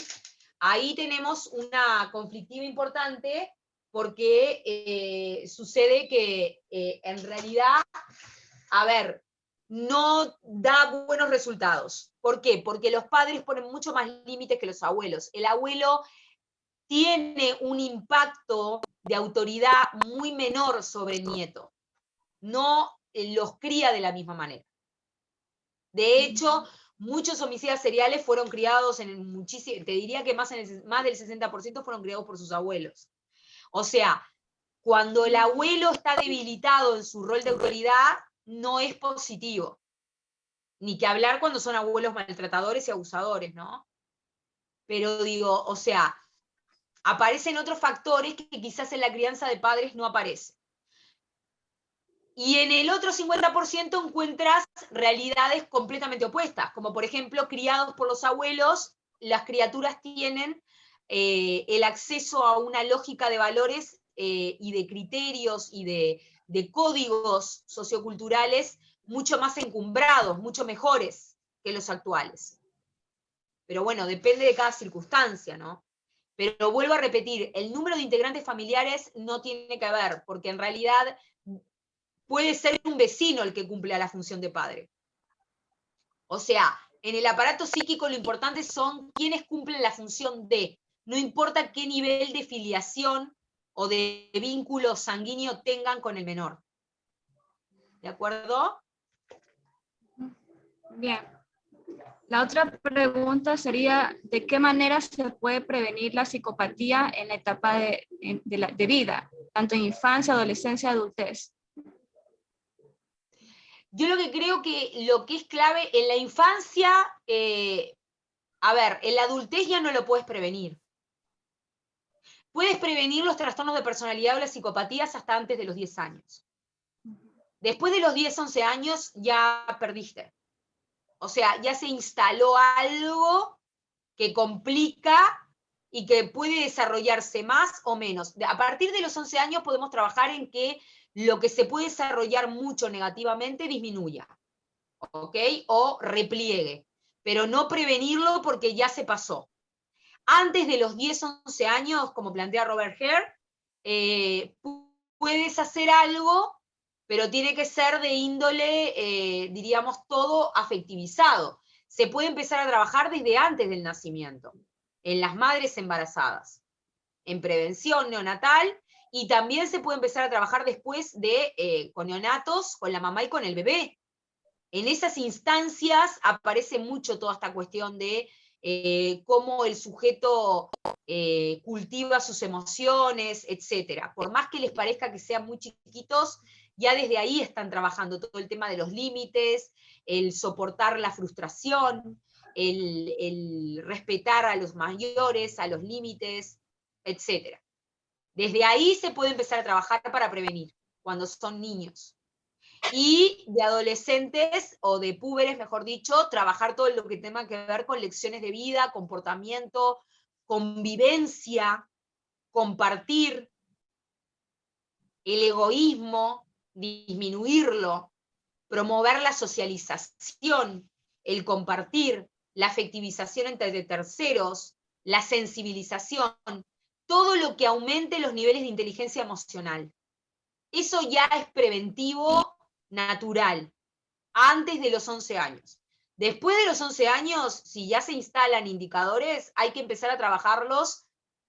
ahí tenemos una conflictiva importante porque sucede que en realidad, a ver, no da buenos resultados. ¿Por qué? Porque los padres ponen mucho más límites que los abuelos. El abuelo tiene un impacto de autoridad muy menor sobre el nieto. No los cría de la misma manera. De hecho, muchos homicidas seriales fueron criados en muchísimo, te diría que más del 60% fueron criados por sus abuelos. O sea, cuando el abuelo está debilitado en su rol de autoridad, no es positivo. Ni que hablar cuando son abuelos maltratadores y abusadores, ¿no? Pero digo, o sea, aparecen otros factores que quizás en la crianza de padres no aparecen. Y en el otro 50% encuentras realidades completamente opuestas, como por ejemplo, criados por los abuelos, las criaturas tienen el acceso a una lógica de valores y de criterios y de códigos socioculturales mucho más encumbrados, mucho mejores que los actuales. Pero bueno, depende de cada circunstancia, ¿no? Pero vuelvo a repetir, el número de integrantes familiares no tiene que ver, porque en realidad puede ser un vecino el que cumple la función de padre. O sea, en el aparato psíquico lo importante son quienes cumplen la función de, no importa qué nivel de filiación o de vínculo sanguíneo tengan con el menor. ¿De acuerdo? Bien. La otra pregunta sería, ¿de qué manera se puede prevenir la psicopatía en la etapa de vida, tanto en infancia, adolescencia, adultez? Yo lo que creo que lo que es clave en la infancia, a ver, en la adultez ya no lo puedes prevenir. Puedes prevenir los trastornos de personalidad o las psicopatías hasta antes de los 10 años. Después de los 10, 11 años ya perdiste. O sea, ya se instaló algo que complica y que puede desarrollarse más o menos. A partir de los 11 años podemos trabajar en que lo que se puede desarrollar mucho negativamente disminuya, ¿ok? O repliegue, pero no prevenirlo porque ya se pasó. Antes de los 10, 11 años, como plantea Robert Hare, puedes hacer algo, pero tiene que ser de índole, diríamos, todo afectivizado. Se puede empezar a trabajar desde antes del nacimiento, en las madres embarazadas, en prevención neonatal, y también se puede empezar a trabajar después con neonatos, con la mamá y con el bebé. En esas instancias aparece mucho toda esta cuestión de cómo el sujeto cultiva sus emociones, etc. Por más que les parezca que sean muy chiquitos, ya desde ahí están trabajando todo el tema de los límites, el soportar la frustración, el respetar a los mayores, a los límites, etc. Desde ahí se puede empezar a trabajar para prevenir, cuando son niños. Y de adolescentes, o de púberes, mejor dicho, trabajar todo lo que tenga que ver con lecciones de vida, comportamiento, convivencia, compartir, el egoísmo, disminuirlo, promover la socialización, el compartir, la afectivización entre terceros, la sensibilización, todo lo que aumente los niveles de inteligencia emocional. Eso ya es preventivo natural, antes de los 11 años. Después de los 11 años, si ya se instalan indicadores, hay que empezar a trabajarlos,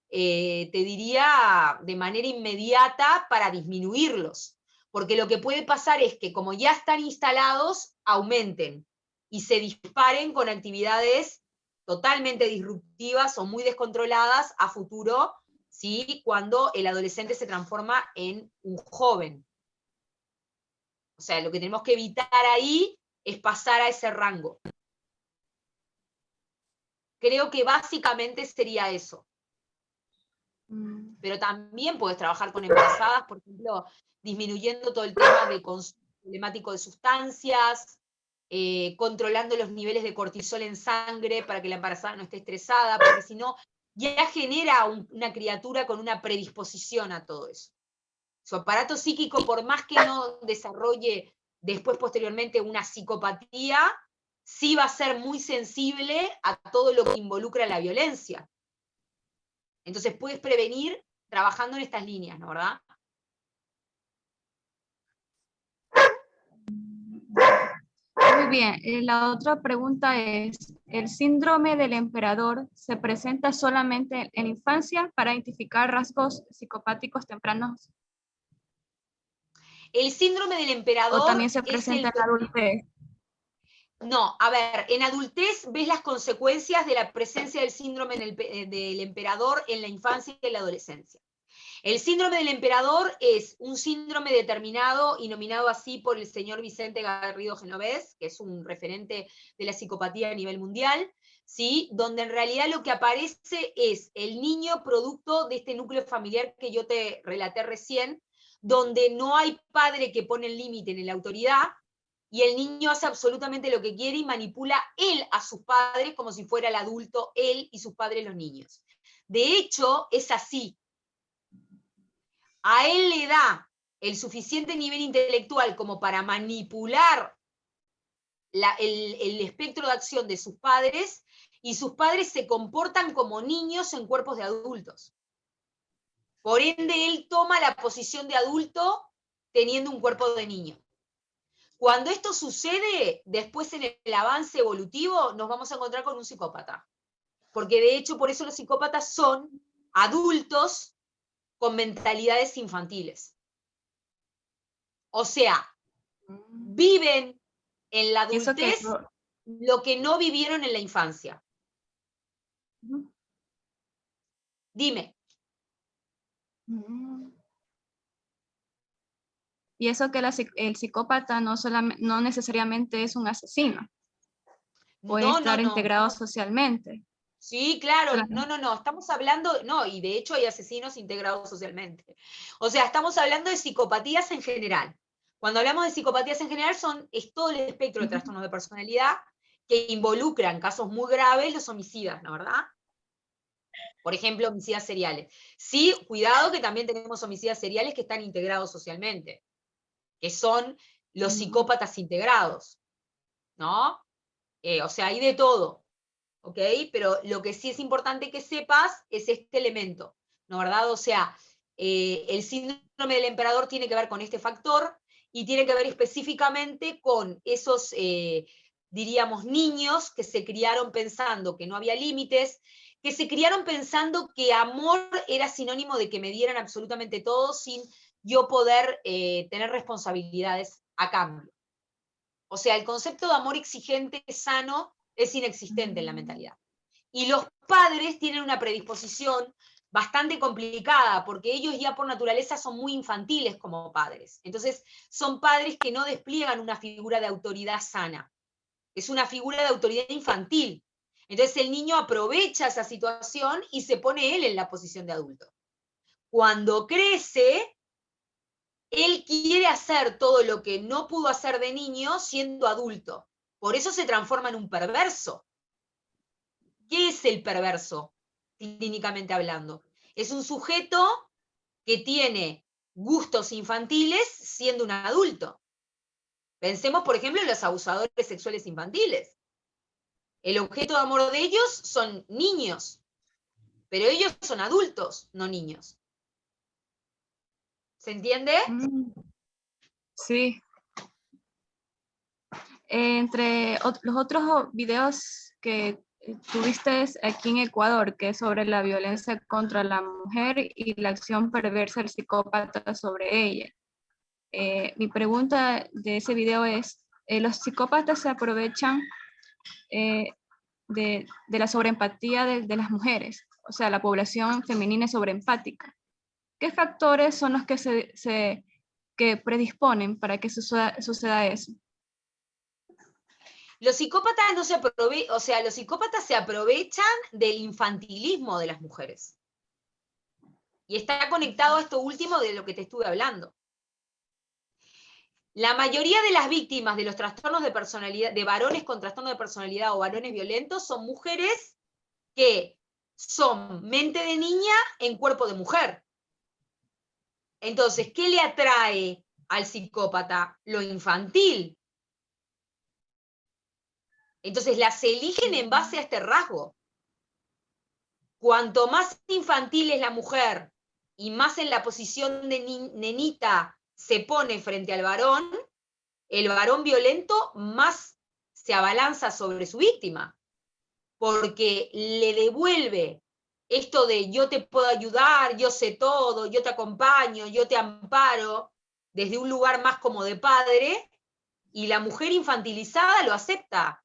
te diría, de manera inmediata para disminuirlos. Porque lo que puede pasar es que como ya están instalados, aumenten y se disparen con actividades totalmente disruptivas o muy descontroladas a futuro, ¿sí? Cuando el adolescente se transforma en un joven. O sea, lo que tenemos que evitar ahí es pasar a ese rango. Creo que básicamente sería eso. Pero también puedes trabajar con embarazadas, por ejemplo, disminuyendo todo el tema de consumo problemático de sustancias, controlando los niveles de cortisol en sangre para que la embarazada no esté estresada, porque si no, ya genera una criatura con una predisposición a todo eso. Su aparato psíquico, por más que no desarrolle después posteriormente una psicopatía, sí va a ser muy sensible a todo lo que involucra la violencia. Entonces puedes prevenir trabajando en estas líneas, ¿no, verdad? Muy bien, la otra pregunta es, ¿el síndrome del emperador se presenta solamente en la infancia para identificar rasgos psicopáticos tempranos? El síndrome del ¿O emperador también se es presenta en la adultez? No, a ver, en adultez ves las consecuencias de la presencia del síndrome del emperador en la infancia y en la adolescencia. El síndrome del emperador es un síndrome determinado y nominado así por el señor Vicente Garrido Genovés, que es un referente de la psicopatía a nivel mundial, ¿sí? Donde en realidad lo que aparece es el niño producto de este núcleo familiar que yo te relaté recién, donde no hay padre que pone el límite en la autoridad, y el niño hace absolutamente lo que quiere y manipula él a sus padres como si fuera el adulto, él y sus padres los niños. De hecho, es así. A él le da el suficiente nivel intelectual como para manipular el espectro de acción de sus padres, y sus padres se comportan como niños en cuerpos de adultos. Por ende, él toma la posición de adulto teniendo un cuerpo de niño. Cuando esto sucede, después en el avance evolutivo nos vamos a encontrar con un psicópata. Porque de hecho, por eso los psicópatas son adultos con mentalidades infantiles. O sea, viven en la adultez lo que no vivieron en la infancia. Dime. Y eso que el psicópata no necesariamente es un asesino. Puede estar integrado socialmente. Sí, claro, no, estamos hablando, no, y de hecho hay asesinos integrados socialmente. O sea, estamos hablando de psicopatías en general. Cuando hablamos de psicopatías en general es todo el espectro de trastornos de personalidad que involucran casos muy graves los homicidas, ¿no, verdad? Por ejemplo, homicidas seriales. Sí, cuidado que también tenemos homicidas seriales que están integrados socialmente, que son los psicópatas integrados, ¿no? O sea, hay de todo. ¿Ok? Pero lo que sí es importante que sepas es este elemento, ¿no, verdad? O sea, el síndrome del emperador tiene que ver con este factor y tiene que ver específicamente con esos, diríamos, niños que se criaron pensando que no había límites, que se criaron pensando que amor era sinónimo de que me dieran absolutamente todo sin yo poder tener responsabilidades a cambio. O sea, el concepto de amor exigente, sano, es inexistente en la mentalidad. Y los padres tienen una predisposición bastante complicada, porque ellos ya por naturaleza son muy infantiles como padres. Entonces, son padres que no despliegan una figura de autoridad sana. Es una figura de autoridad infantil. Entonces el niño aprovecha esa situación y se pone él en la posición de adulto. Cuando crece, él quiere hacer todo lo que no pudo hacer de niño siendo adulto. Por eso se transforma en un perverso. ¿Qué es el perverso, clínicamente hablando? Es un sujeto que tiene gustos infantiles siendo un adulto. Pensemos, por ejemplo, en los abusadores sexuales infantiles. El objeto de amor de ellos son niños, pero ellos son adultos, no niños. ¿Se entiende? Sí. Entre los otros videos que tuviste aquí en Ecuador, que es sobre la violencia contra la mujer y la acción perversa del psicópata sobre ella. Mi pregunta de ese video es, ¿los psicópatas se aprovechan de la sobreempatía de las mujeres? O sea, la población femenina es sobreempática. ¿Qué factores son los que que predisponen para que suceda eso? Los psicópatas no se aprovechan, o sea, los psicópatas se aprovechan del infantilismo de las mujeres. Y está conectado a esto último de lo que te estuve hablando. La mayoría de las víctimas de los trastornos de personalidad, de varones con trastorno de personalidad o varones violentos, son mujeres que son mente de niña en cuerpo de mujer. Entonces, ¿qué le atrae al psicópata? Lo infantil. Entonces, las eligen en base a este rasgo. Cuanto más infantil es la mujer y más en la posición de nenita se pone frente al varón, el varón violento más se abalanza sobre su víctima, porque le devuelve esto de yo te puedo ayudar, yo sé todo, yo te acompaño, yo te amparo, desde un lugar más como de padre, y la mujer infantilizada lo acepta.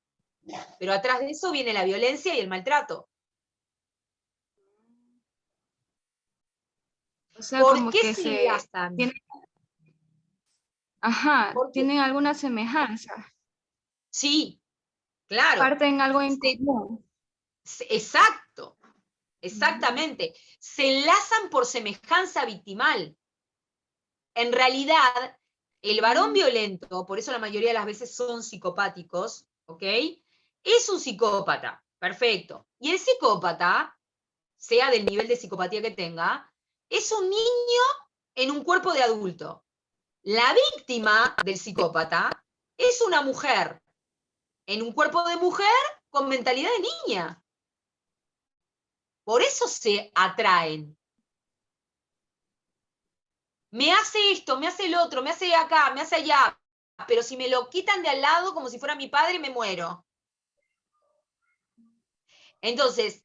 Pero atrás de eso viene la violencia y el maltrato. O sea, ¿Por como qué que se enlazan? tienen alguna semejanza, Sí, claro. parten algo en común. Exacto, exactamente. Se enlazan por semejanza victimal. En realidad, el varón violento, por eso la mayoría de las veces son psicopáticos, ¿ok? Es un psicópata, perfecto. Y el psicópata, sea del nivel de psicopatía que tenga, es un niño en un cuerpo de adulto. La víctima del psicópata es una mujer en un cuerpo de mujer con mentalidad de niña. Por eso se atraen. Me hace esto, me hace el otro, me hace acá, me hace allá, pero si me lo quitan de al lado como si fuera mi padre, me muero. Entonces,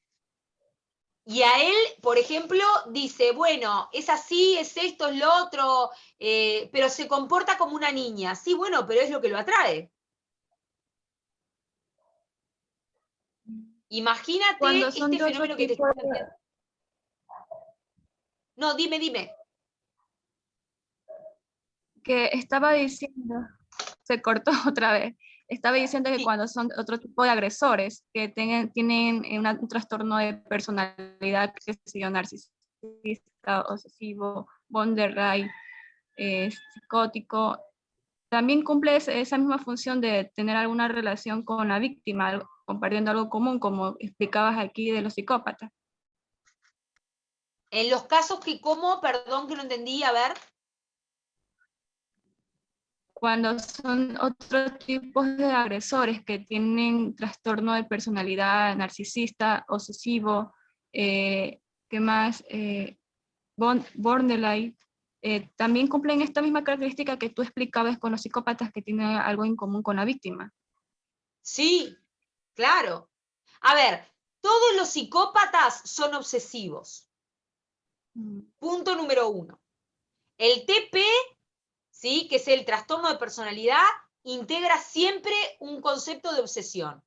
y a él, por ejemplo, dice, bueno, es así, es esto, es lo otro, pero se comporta como una niña. Sí, bueno, pero es lo que lo atrae. Cuando Imagínate son este de otro fenómeno que te tipo estoy planteando. No, dime. que estaba diciendo, se cortó otra vez, estaba diciendo que Sí. cuando son otro tipo de agresores que tienen un trastorno de personalidad, que se yo, narcisista, obsesivo, borderline, psicótico, también cumple esa misma función de tener alguna relación con la víctima, compartiendo algo común, como explicabas aquí de los psicópatas. En los casos que como, perdón que no entendí, a ver. Cuando son otros tipos de agresores que tienen trastorno de personalidad narcisista, obsesivo, ¿qué más? Borderline, también cumplen esta misma característica que tú explicabas con los psicópatas que tienen algo en común con la víctima. Sí, claro. A ver, todos los psicópatas son obsesivos. Punto número 1. El TP, ¿sí? Que es el trastorno de personalidad, integra siempre un concepto de obsesión.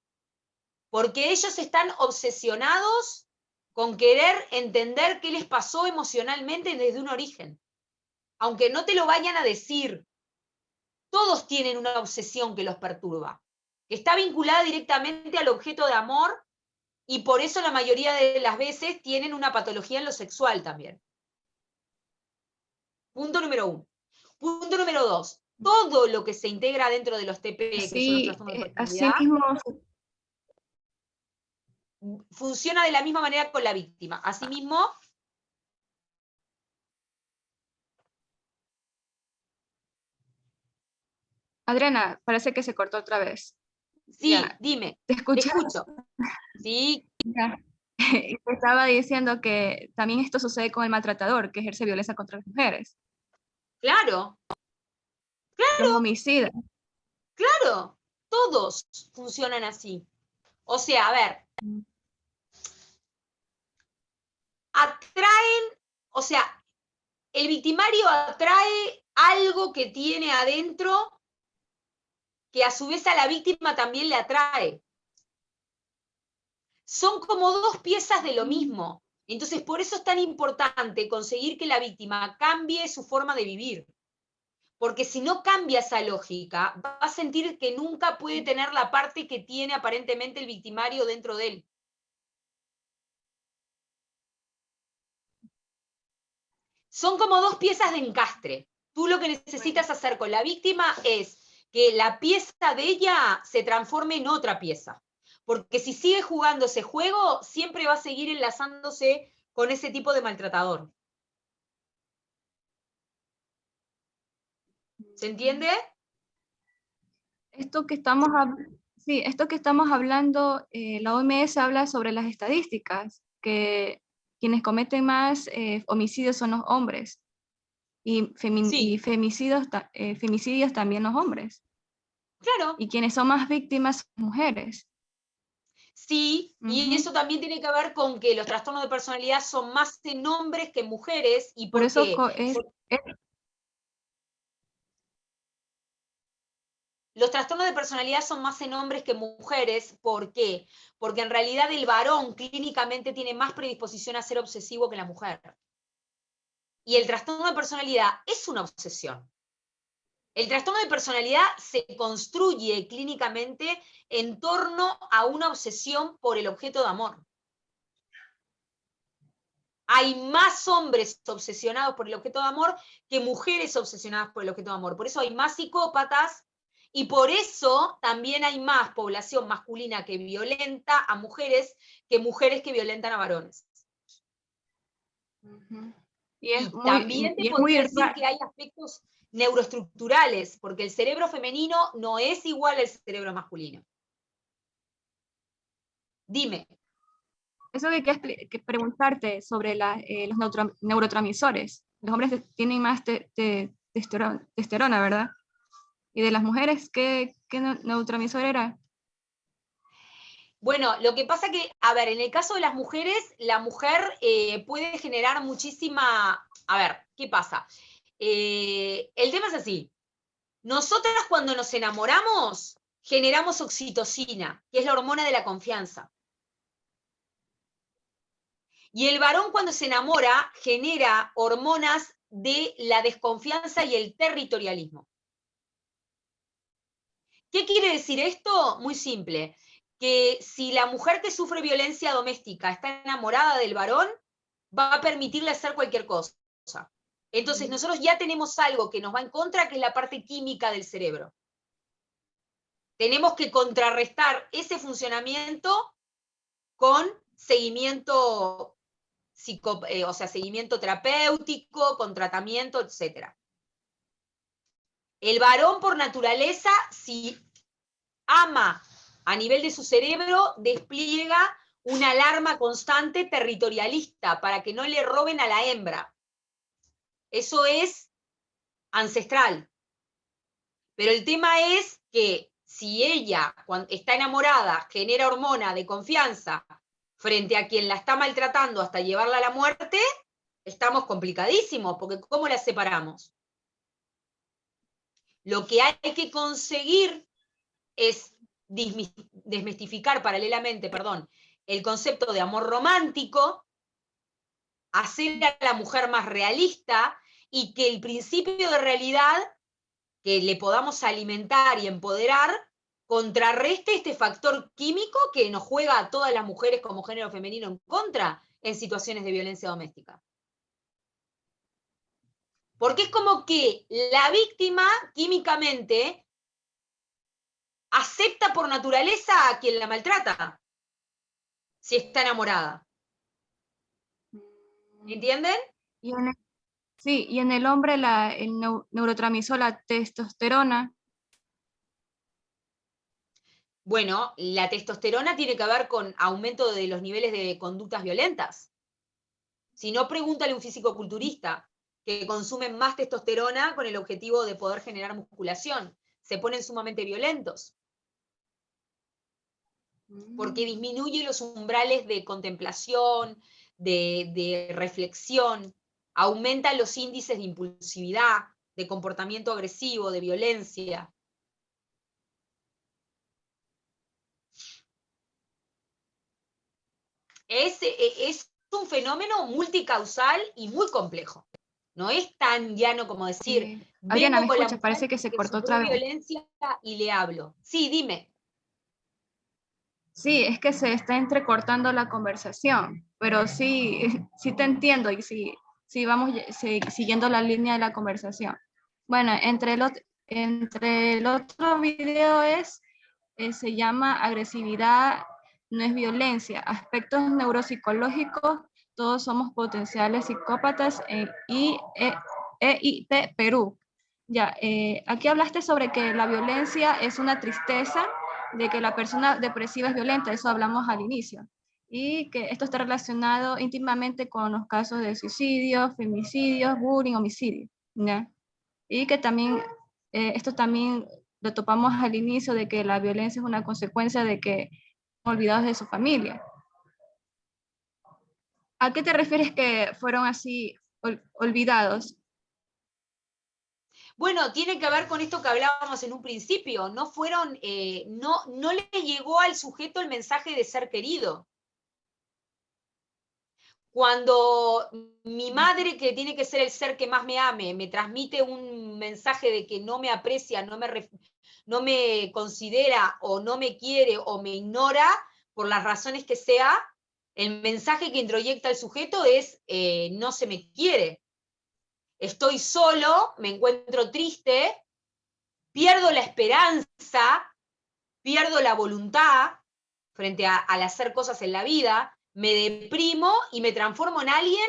Porque ellos están obsesionados con querer entender qué les pasó emocionalmente desde un origen. Aunque no te lo vayan a decir, todos tienen una obsesión que los perturba, que está vinculada directamente al objeto de amor, y por eso la mayoría de las veces tienen una patología en lo sexual también. Punto número 1. Punto número 2. Todo lo que se integra dentro de los TP, que son los Sí, trastornos de así personalidad, mismo, funciona de la misma manera con la víctima. Asimismo, Adriana, parece que se cortó otra vez. sí, Ya, dime, te te escuchas. escucho. Sí, Ya. Y te estaba diciendo que también esto sucede con el maltratador, que ejerce violencia contra las mujeres, claro, los homicidas. claro, todos funcionan así. O sea, a ver, atraen, o sea, el victimario atrae algo que tiene adentro que a su vez a la víctima también le atrae. Son como dos piezas de lo mismo. Entonces, por eso es tan importante conseguir que la víctima cambie su forma de vivir. Porque si no cambia esa lógica, va a sentir que nunca puede tener la parte que tiene aparentemente el victimario dentro de él. Son como dos piezas de encastre. Tú lo que necesitas hacer con la víctima es que la pieza de ella se transforme en otra pieza. Porque si sigue jugando ese juego, siempre va a seguir enlazándose con ese tipo de maltratador. ¿Se entiende? Esto que estamos, sí, esto que estamos hablando, la OMS habla sobre las estadísticas, que quienes cometen más homicidios son los hombres y, y Sí, femicidios, femicidios también los hombres. claro. Y quienes son más víctimas son mujeres. Sí, y Ujú. eso también tiene que ver con que los trastornos de personalidad son más en hombres que en mujeres. ¿Y Por por eso qué? Los trastornos de personalidad son más en hombres que en mujeres. ¿Por qué? Porque en realidad el varón clínicamente tiene más predisposición a ser obsesivo que la mujer. Y el trastorno de personalidad es una obsesión. El trastorno de personalidad se construye clínicamente en torno a una obsesión por el objeto de amor. Hay más hombres obsesionados por el objeto de amor que mujeres obsesionadas por el objeto de amor. Por eso hay más psicópatas y por eso también hay más población masculina que violenta a mujeres que violentan a varones. Ujú. Y también te Y es muy podría decir raro. que hay aspectos neuroestructurales, porque el cerebro femenino no es igual al cerebro masculino. Dime. Eso que quiero que preguntarte sobre los neurotransmisores. Los hombres tienen más testosterona, ¿verdad? Y de las mujeres, ¿qué neurotransmisor era? Bueno, lo que pasa que, a ver, en el caso de las mujeres, la mujer puede generar muchísima... A ver, ¿qué pasa? El tema es así. Nosotras cuando nos enamoramos, generamos oxitocina, que es la hormona de la confianza. Y el varón cuando se enamora genera hormonas de la desconfianza y el territorialismo. ¿Qué quiere decir esto? Muy simple, que si la mujer que sufre violencia doméstica está enamorada del varón, va a permitirle hacer cualquier cosa. Entonces nosotros ya tenemos algo que nos va en contra, que es la parte química del cerebro. Tenemos que contrarrestar ese funcionamiento con seguimiento, o sea, seguimiento terapéutico, con tratamiento, etc. El varón por naturaleza, si ama a nivel de su cerebro, despliega una alarma constante territorialista para que no le roben a la hembra. Eso es ancestral. Pero el tema es que si ella, cuando está enamorada, genera hormona de confianza frente a quien la está maltratando hasta llevarla a la muerte, estamos complicadísimos, porque ¿cómo la separamos? Lo que hay que conseguir es desmistificar paralelamente, perdón, el concepto de amor romántico, hacer a la mujer más realista y que el principio de realidad que le podamos alimentar y empoderar contrarreste este factor químico que nos juega a todas las mujeres como género femenino en contra en situaciones de violencia doméstica. Porque es como que la víctima químicamente acepta por naturaleza a quien la maltrata, si está enamorada. ¿Entienden? Y sí, y en el hombre el neurotransmisor, la testosterona. Bueno, la testosterona tiene que ver con aumento de los niveles de conductas violentas. Si no, pregúntale a un fisicoculturista que consumen más testosterona con el objetivo de poder generar musculación. Se ponen sumamente violentos. Porque disminuye los umbrales de contemplación, de reflexión, aumenta los índices de impulsividad, de comportamiento agresivo, de violencia. Es un fenómeno multicausal y muy complejo. No es tan llano como decir, Adriana, vengo ¿me con la escuchas? Parece mujer que se que cortó sufrió otra vez. violencia y le hablo. Sí, dime. Sí, es que se está entrecortando la conversación, pero sí, sí te entiendo y sí vamos siguiendo la línea de la conversación. Bueno, entre el otro video se llama agresividad no es violencia, aspectos neuropsicológicos, todos somos potenciales psicópatas en EIP Perú. Ya, aquí hablaste sobre que la violencia es una tristeza, de que la persona depresiva es violenta, eso hablamos al inicio, y que esto está relacionado íntimamente con los casos de suicidios, femicidios, bullying, homicidio, ¿ya? Y que también, esto también lo topamos al inicio de que la violencia es una consecuencia de que son olvidados de su familia. ¿A qué te refieres que fueron así olvidados? Bueno, tiene que ver con esto que hablábamos en un principio. No le llegó al sujeto el mensaje de ser querido. Cuando mi madre, que tiene que ser el ser que más me ame, me transmite un mensaje de que no me aprecia, no me considera o no me quiere o me ignora, por las razones que sea, el mensaje que introyecta el sujeto es no se me quiere. Estoy solo, me encuentro triste, pierdo la esperanza, pierdo la voluntad frente al hacer cosas en la vida, me deprimo y me transformo en alguien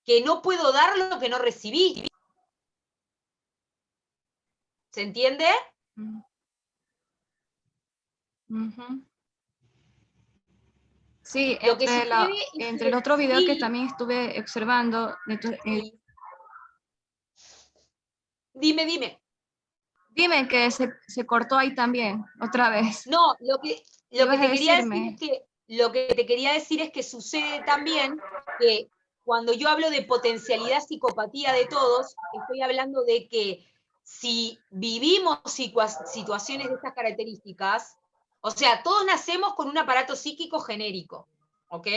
que no puedo dar lo que no recibí. ¿Se entiende? Sí, Lo que sucede es entre el que otro video que sí, también estuve observando, sí. Dime. dime que se cortó ahí también, otra vez. No, lo que Ibas a te quería decir es decirme. que lo que te quería decir es que sucede también que cuando yo hablo de potencialidad psicopatía de todos, estoy hablando de que si vivimos situaciones de estas características, o sea, todos nacemos con un aparato psíquico genérico, ¿ok?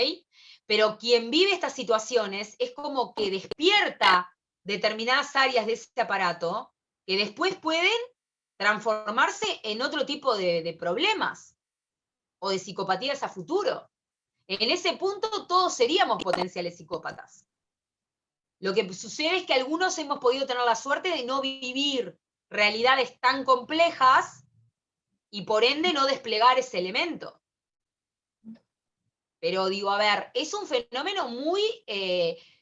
Pero quien vive estas situaciones es como que despierta determinadas áreas de ese aparato que después pueden transformarse en otro tipo de problemas o de psicopatías a futuro. En ese punto todos seríamos potenciales psicópatas. Lo que sucede es que algunos hemos podido tener la suerte de no vivir realidades tan complejas y por ende no desplegar ese elemento. Pero digo, a ver, es un fenómeno muy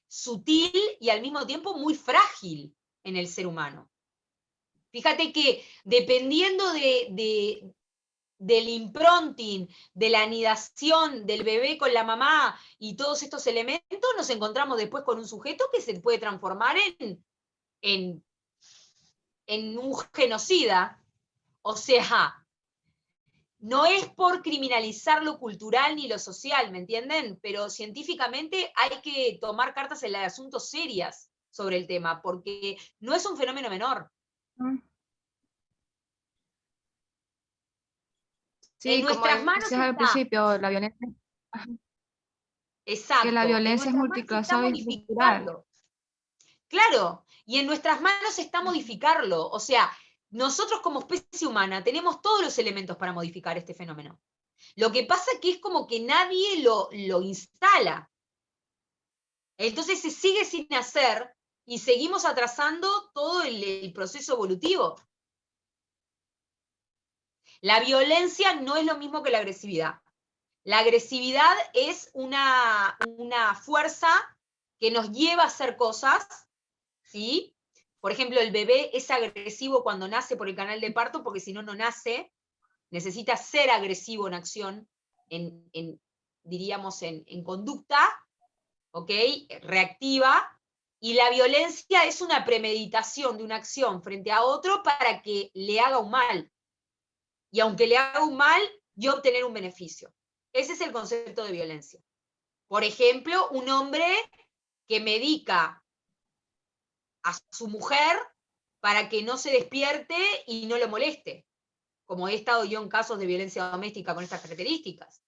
sutil y al mismo tiempo muy frágil en el ser humano. Fíjate que dependiendo del impronting, de la anidación del bebé con la mamá y todos estos elementos, nos encontramos después con un sujeto que se puede transformar en un genocida. O sea, no es por criminalizar lo cultural ni lo social, ¿me entienden? Pero científicamente hay que tomar cartas en el asunto serias sobre el tema, porque no es un fenómeno menor. En Sí, como nuestras manos decías al está, principio, la violencia, ajá, que la exacto, en violencia es nuestras manos está multicausal y estructural. modificarlo. Claro, y en nuestras manos está modificarlo. O sea, nosotros como especie humana tenemos todos los elementos para modificar este fenómeno. Lo que pasa es que es como que nadie lo instala. Entonces se sigue sin hacer y seguimos atrasando todo el proceso evolutivo. La violencia no es lo mismo que la agresividad. La agresividad es una fuerza que nos lleva a hacer cosas, ¿sí? Por ejemplo, el bebé es agresivo cuando nace por el canal de parto, porque si no, no nace. Necesita ser agresivo en acción, diríamos, en conducta, ¿ok? Reactiva. Y la violencia es una premeditación de una acción frente a otro para que le haga un mal. Y aunque le haga un mal, yo obtener un beneficio. Ese es el concepto de violencia. Por ejemplo, un hombre que medica a su mujer para que no se despierte y no lo moleste, como he estado yo en casos de violencia doméstica con estas características,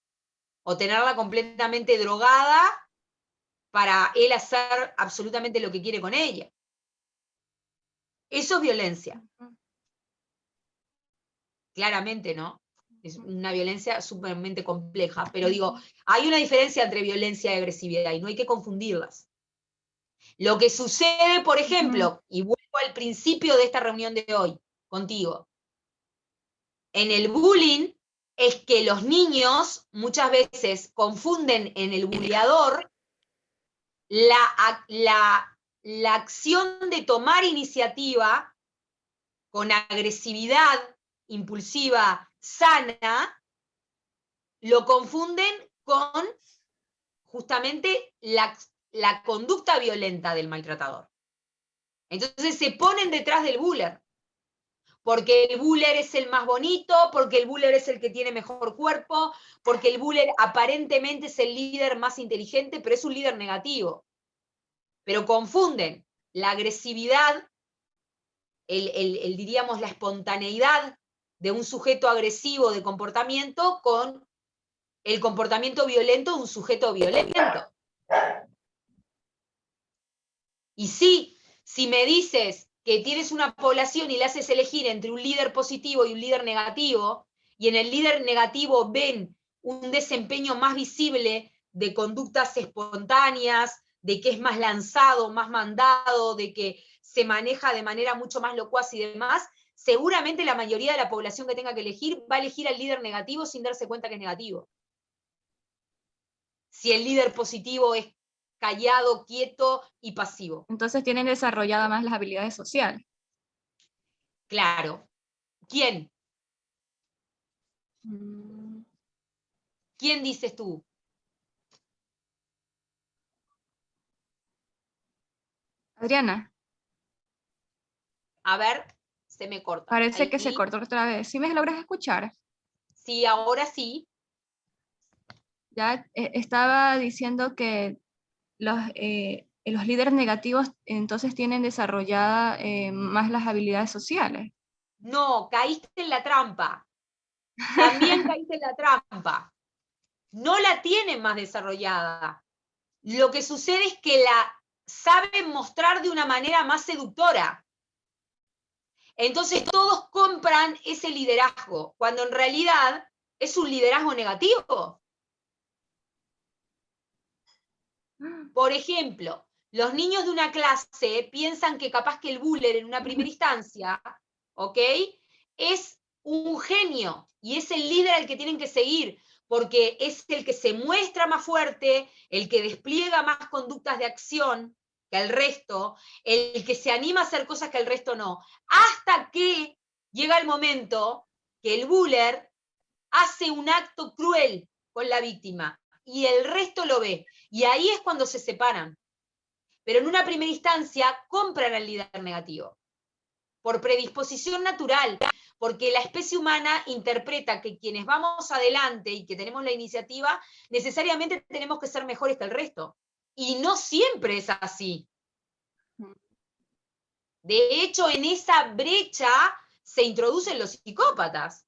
o tenerla completamente drogada para él hacer absolutamente lo que quiere con ella. Eso es violencia. Claramente, ¿no? Es una violencia sumamente compleja, pero digo, hay una diferencia entre violencia y agresividad y no hay que confundirlas. Lo que sucede, por ejemplo, y vuelvo al principio de esta reunión de hoy contigo, en el bullying es que los niños muchas veces confunden en el bulleador la acción de tomar iniciativa con agresividad impulsiva sana, lo confunden con justamente la conducta violenta del maltratador. Entonces se ponen detrás del buller, porque el buller es el más bonito, porque el buller es el que tiene mejor cuerpo, porque el buller aparentemente es el líder más inteligente, pero es un líder negativo. Pero confunden la agresividad, diríamos, la espontaneidad de un sujeto agresivo de comportamiento con el comportamiento violento de un sujeto violento. Y sí, si me dices que tienes una población y le haces elegir entre un líder positivo y un líder negativo, y en el líder negativo ven un desempeño más visible de conductas espontáneas, de que es más lanzado, más mandado, de que se maneja de manera mucho más locuaz y demás, seguramente la mayoría de la población que tenga que elegir va a elegir al líder negativo sin darse cuenta que es negativo. Si el líder positivo es callado, quieto y pasivo. Entonces tienen desarrollada más las habilidades sociales. Claro. ¿Quién? ¿Quién dices tú? Adriana, A ver, se me corta. parece que se Ahí, cortó otra vez. ¿Sí me logras escuchar? sí, ahora sí. Ya estaba diciendo que los líderes negativos entonces tienen desarrollada más las habilidades sociales. No, caíste en la trampa. También caíste en la trampa. No la tienen más desarrollada. Lo que sucede es que la saben mostrar de una manera más seductora. Entonces todos compran ese liderazgo, cuando en realidad es un liderazgo negativo. Por ejemplo, los niños de una clase piensan que capaz que el buller en una primera instancia, ¿ok? Es un genio y es el líder al que tienen que seguir, porque es el que se muestra más fuerte, el que despliega más conductas de acción que el resto, el que se anima a hacer cosas que el resto no, hasta que llega el momento que el buller hace un acto cruel con la víctima y el resto lo ve. Y ahí es cuando se separan. Pero en una primera instancia compran al líder negativo, por predisposición natural, porque la especie humana interpreta que quienes vamos adelante y que tenemos la iniciativa, necesariamente tenemos que ser mejores que el resto. Y no siempre es así. De hecho, en esa brecha se introducen los psicópatas.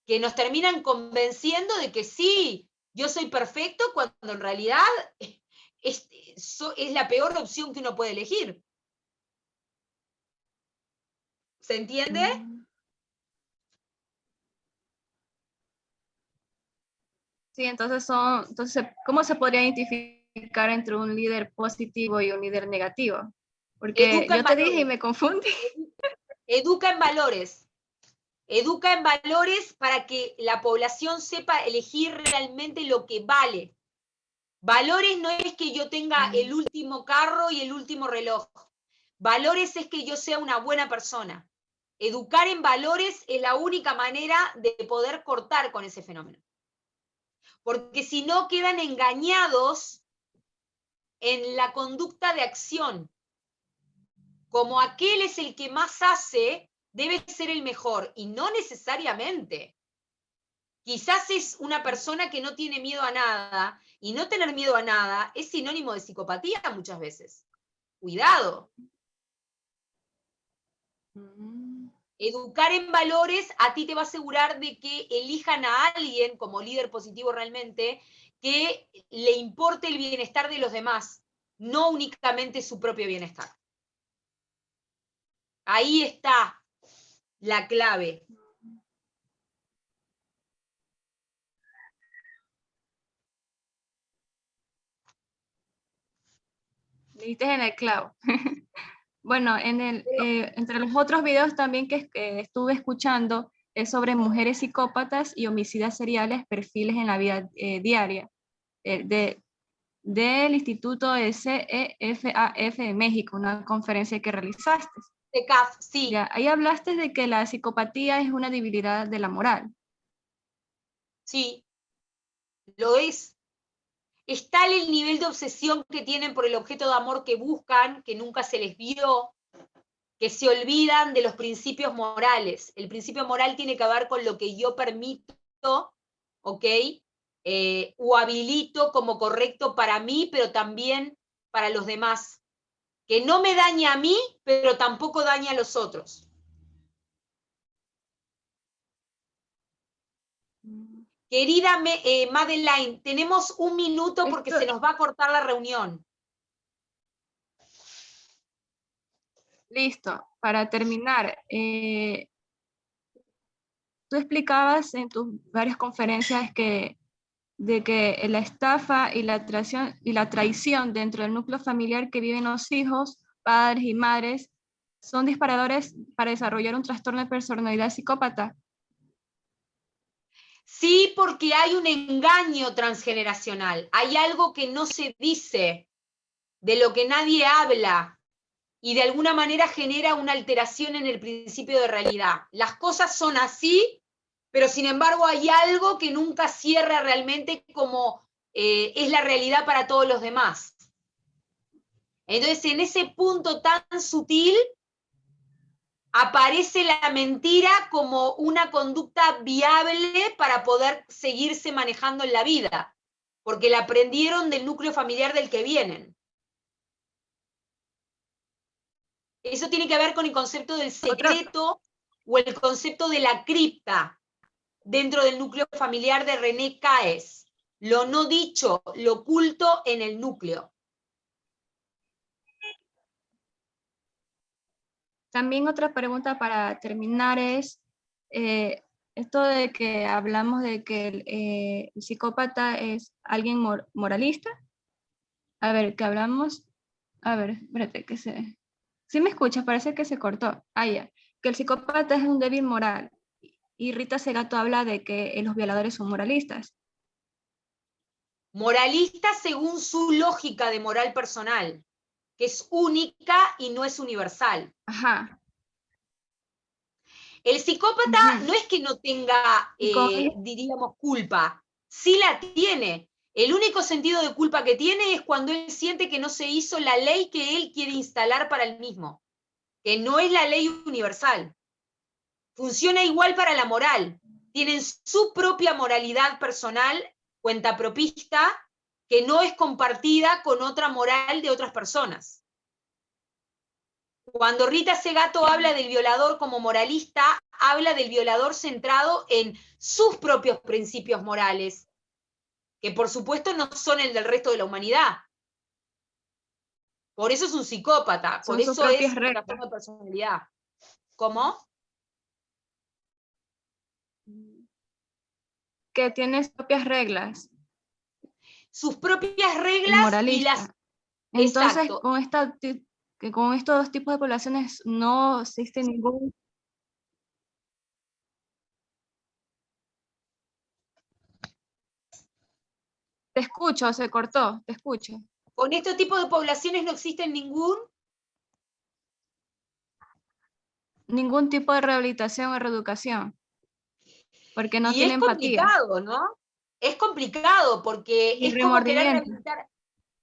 que nos terminan convenciendo de que sí, yo soy perfecto, cuando en realidad es la peor opción que uno puede elegir. ¿Se entiende? Sí, entonces, ¿cómo se podría identificar entre un líder positivo y un líder negativo? Porque Educa en yo te dije y valores. me confundí. Educa en valores. Educa en valores para que la población sepa elegir realmente lo que vale. Valores no es que yo tenga el último carro y el último reloj. Valores es que yo sea una buena persona. Educar en valores es la única manera de poder cortar con ese fenómeno. Porque si no, quedan engañados en la conducta de acción. Como aquel es el que más hace, debe ser el mejor, y no necesariamente. Quizás es una persona que no tiene miedo a nada, y no tener miedo a nada es sinónimo de psicopatía muchas veces. Cuidado. Educar en valores a ti te va a asegurar de que elijan a alguien como líder positivo realmente que le importe el bienestar de los demás, no únicamente su propio bienestar. Ahí está la clave. Le diste en el clavo. Bueno, entre los otros videos también que estuve escuchando es sobre mujeres psicópatas y homicidas seriales, perfiles en la vida diaria, del Instituto SEFAF de México, una conferencia que realizaste. CAF, sí. Ya, ahí hablaste de que la psicopatía es una debilidad de la moral. Sí, lo es. Es tal el nivel de obsesión que tienen por el objeto de amor que buscan, que nunca se les vio, que se olvidan de los principios morales. El principio moral tiene que ver con lo que yo permito, ¿ok? O habilito como correcto para mí, pero también para los demás. Que no me daña a mí, pero tampoco daña a los otros. Querida Madeleine, tenemos un minuto porque se nos va a cortar la reunión. Listo, para terminar, tú explicabas en tus varias conferencias de que la estafa y la traición dentro del núcleo familiar que viven los hijos, padres y madres son disparadores para desarrollar un trastorno de personalidad psicópata. Sí, porque hay un engaño transgeneracional, hay algo que no se dice, de lo que nadie habla, y de alguna manera genera una alteración en el principio de realidad. Las cosas son así, pero sin embargo hay algo que nunca cierra realmente como es la realidad para todos los demás. Entonces, en ese punto tan sutil, aparece la mentira como una conducta viable para poder seguirse manejando en la vida, porque la aprendieron del núcleo familiar del que vienen. Eso tiene que ver con el concepto del secreto o el concepto de la cripta dentro del núcleo familiar de René Caes. Lo no dicho, lo oculto en el núcleo. También otra pregunta para terminar es, esto de que hablamos de que el psicópata es alguien moralista. A ver, que hablamos, a ver, espérate, que se... Sí me escuchas, parece que se cortó. Ah, ya. Que el psicópata es un débil moral. Y Rita Segato habla de que los violadores son moralistas. Moralista según su lógica de moral personal, que es única y no es universal. Ajá. El psicópata no es que no tenga, diríamos, culpa, sí la tiene. El único sentido de culpa que tiene es cuando él siente que no se hizo la ley que él quiere instalar para él mismo, que no es la ley universal. Funciona igual para la moral. Tienen su propia moralidad personal, cuentapropista, que no es compartida con otra moral de otras personas. Cuando Rita Segato habla del violador como moralista, habla del violador centrado en sus propios principios morales, que por supuesto no son el del resto de la humanidad. Por eso es un psicópata, por Son sus eso es propias un reglas. trastorno de personalidad. ¿Cómo? Que tiene sus propias reglas. Sus propias El reglas y las... moralista. Entonces, Exacto. que con estos dos tipos de poblaciones no existe ningún... Te escucho, se cortó, te escucho. Con este tipo de poblaciones no existe Ningún tipo de rehabilitación o reeducación, porque no y es tiene empatía complicado, ¿no? Es complicado porque y remordimiento.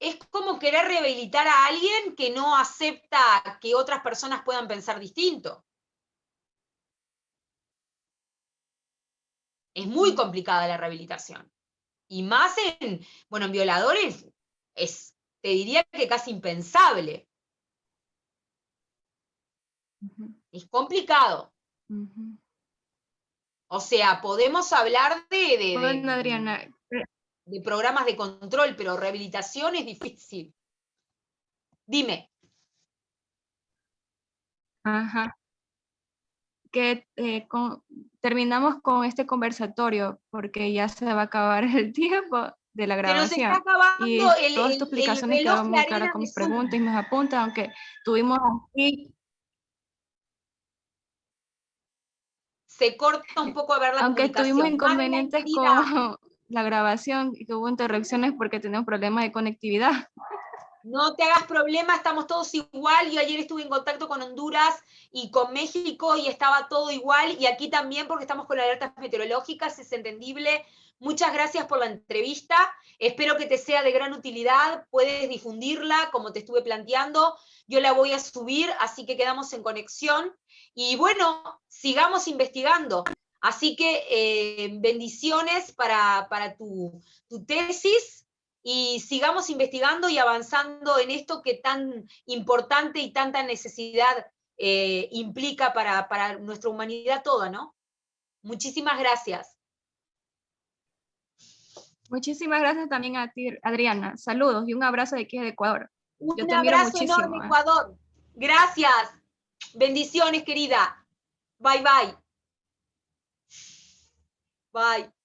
es como querer rehabilitar a alguien que no acepta que otras personas puedan pensar distinto. Es muy complicada la rehabilitación. Y más bueno, en violadores te diría que casi impensable. Es complicado. O sea, podemos hablar Bueno, Adriana, de programas de control, pero rehabilitación es difícil. Dime. ajá, que terminamos con este conversatorio porque ya se va a acabar el tiempo de la Se nos está grabación. acabando Y todas tus el explicaciones reloj quedaron de muy claras arena con de mis preguntas y Zoom. mis apuntes, aunque tuvimos aquí, Se corta un poco a ver la aunque tuvimos comunicación. Más bien, inconvenientes con querida, la grabación y que hubo interrupciones porque teníamos problemas de conectividad. no te hagas problema, estamos todos igual. Yo ayer estuve en contacto con Honduras y con México y estaba todo igual. Y aquí también porque estamos con alertas meteorológicas, es entendible. Muchas gracias por la entrevista. Espero que te sea de gran utilidad. Puedes difundirla como te estuve planteando. Yo la voy a subir, así que quedamos en conexión. Y bueno, sigamos investigando. Así que bendiciones para tu tesis. Y sigamos investigando y avanzando en esto que tan importante y tanta necesidad implica para nuestra humanidad toda, ¿no? Muchísimas gracias. Muchísimas gracias también a ti, Adriana. Saludos y un abrazo de aquí de Ecuador. Yo Un te admiro abrazo muchísimo. enorme, Ecuador. Gracias. Bendiciones, querida. Bye, bye. Bye.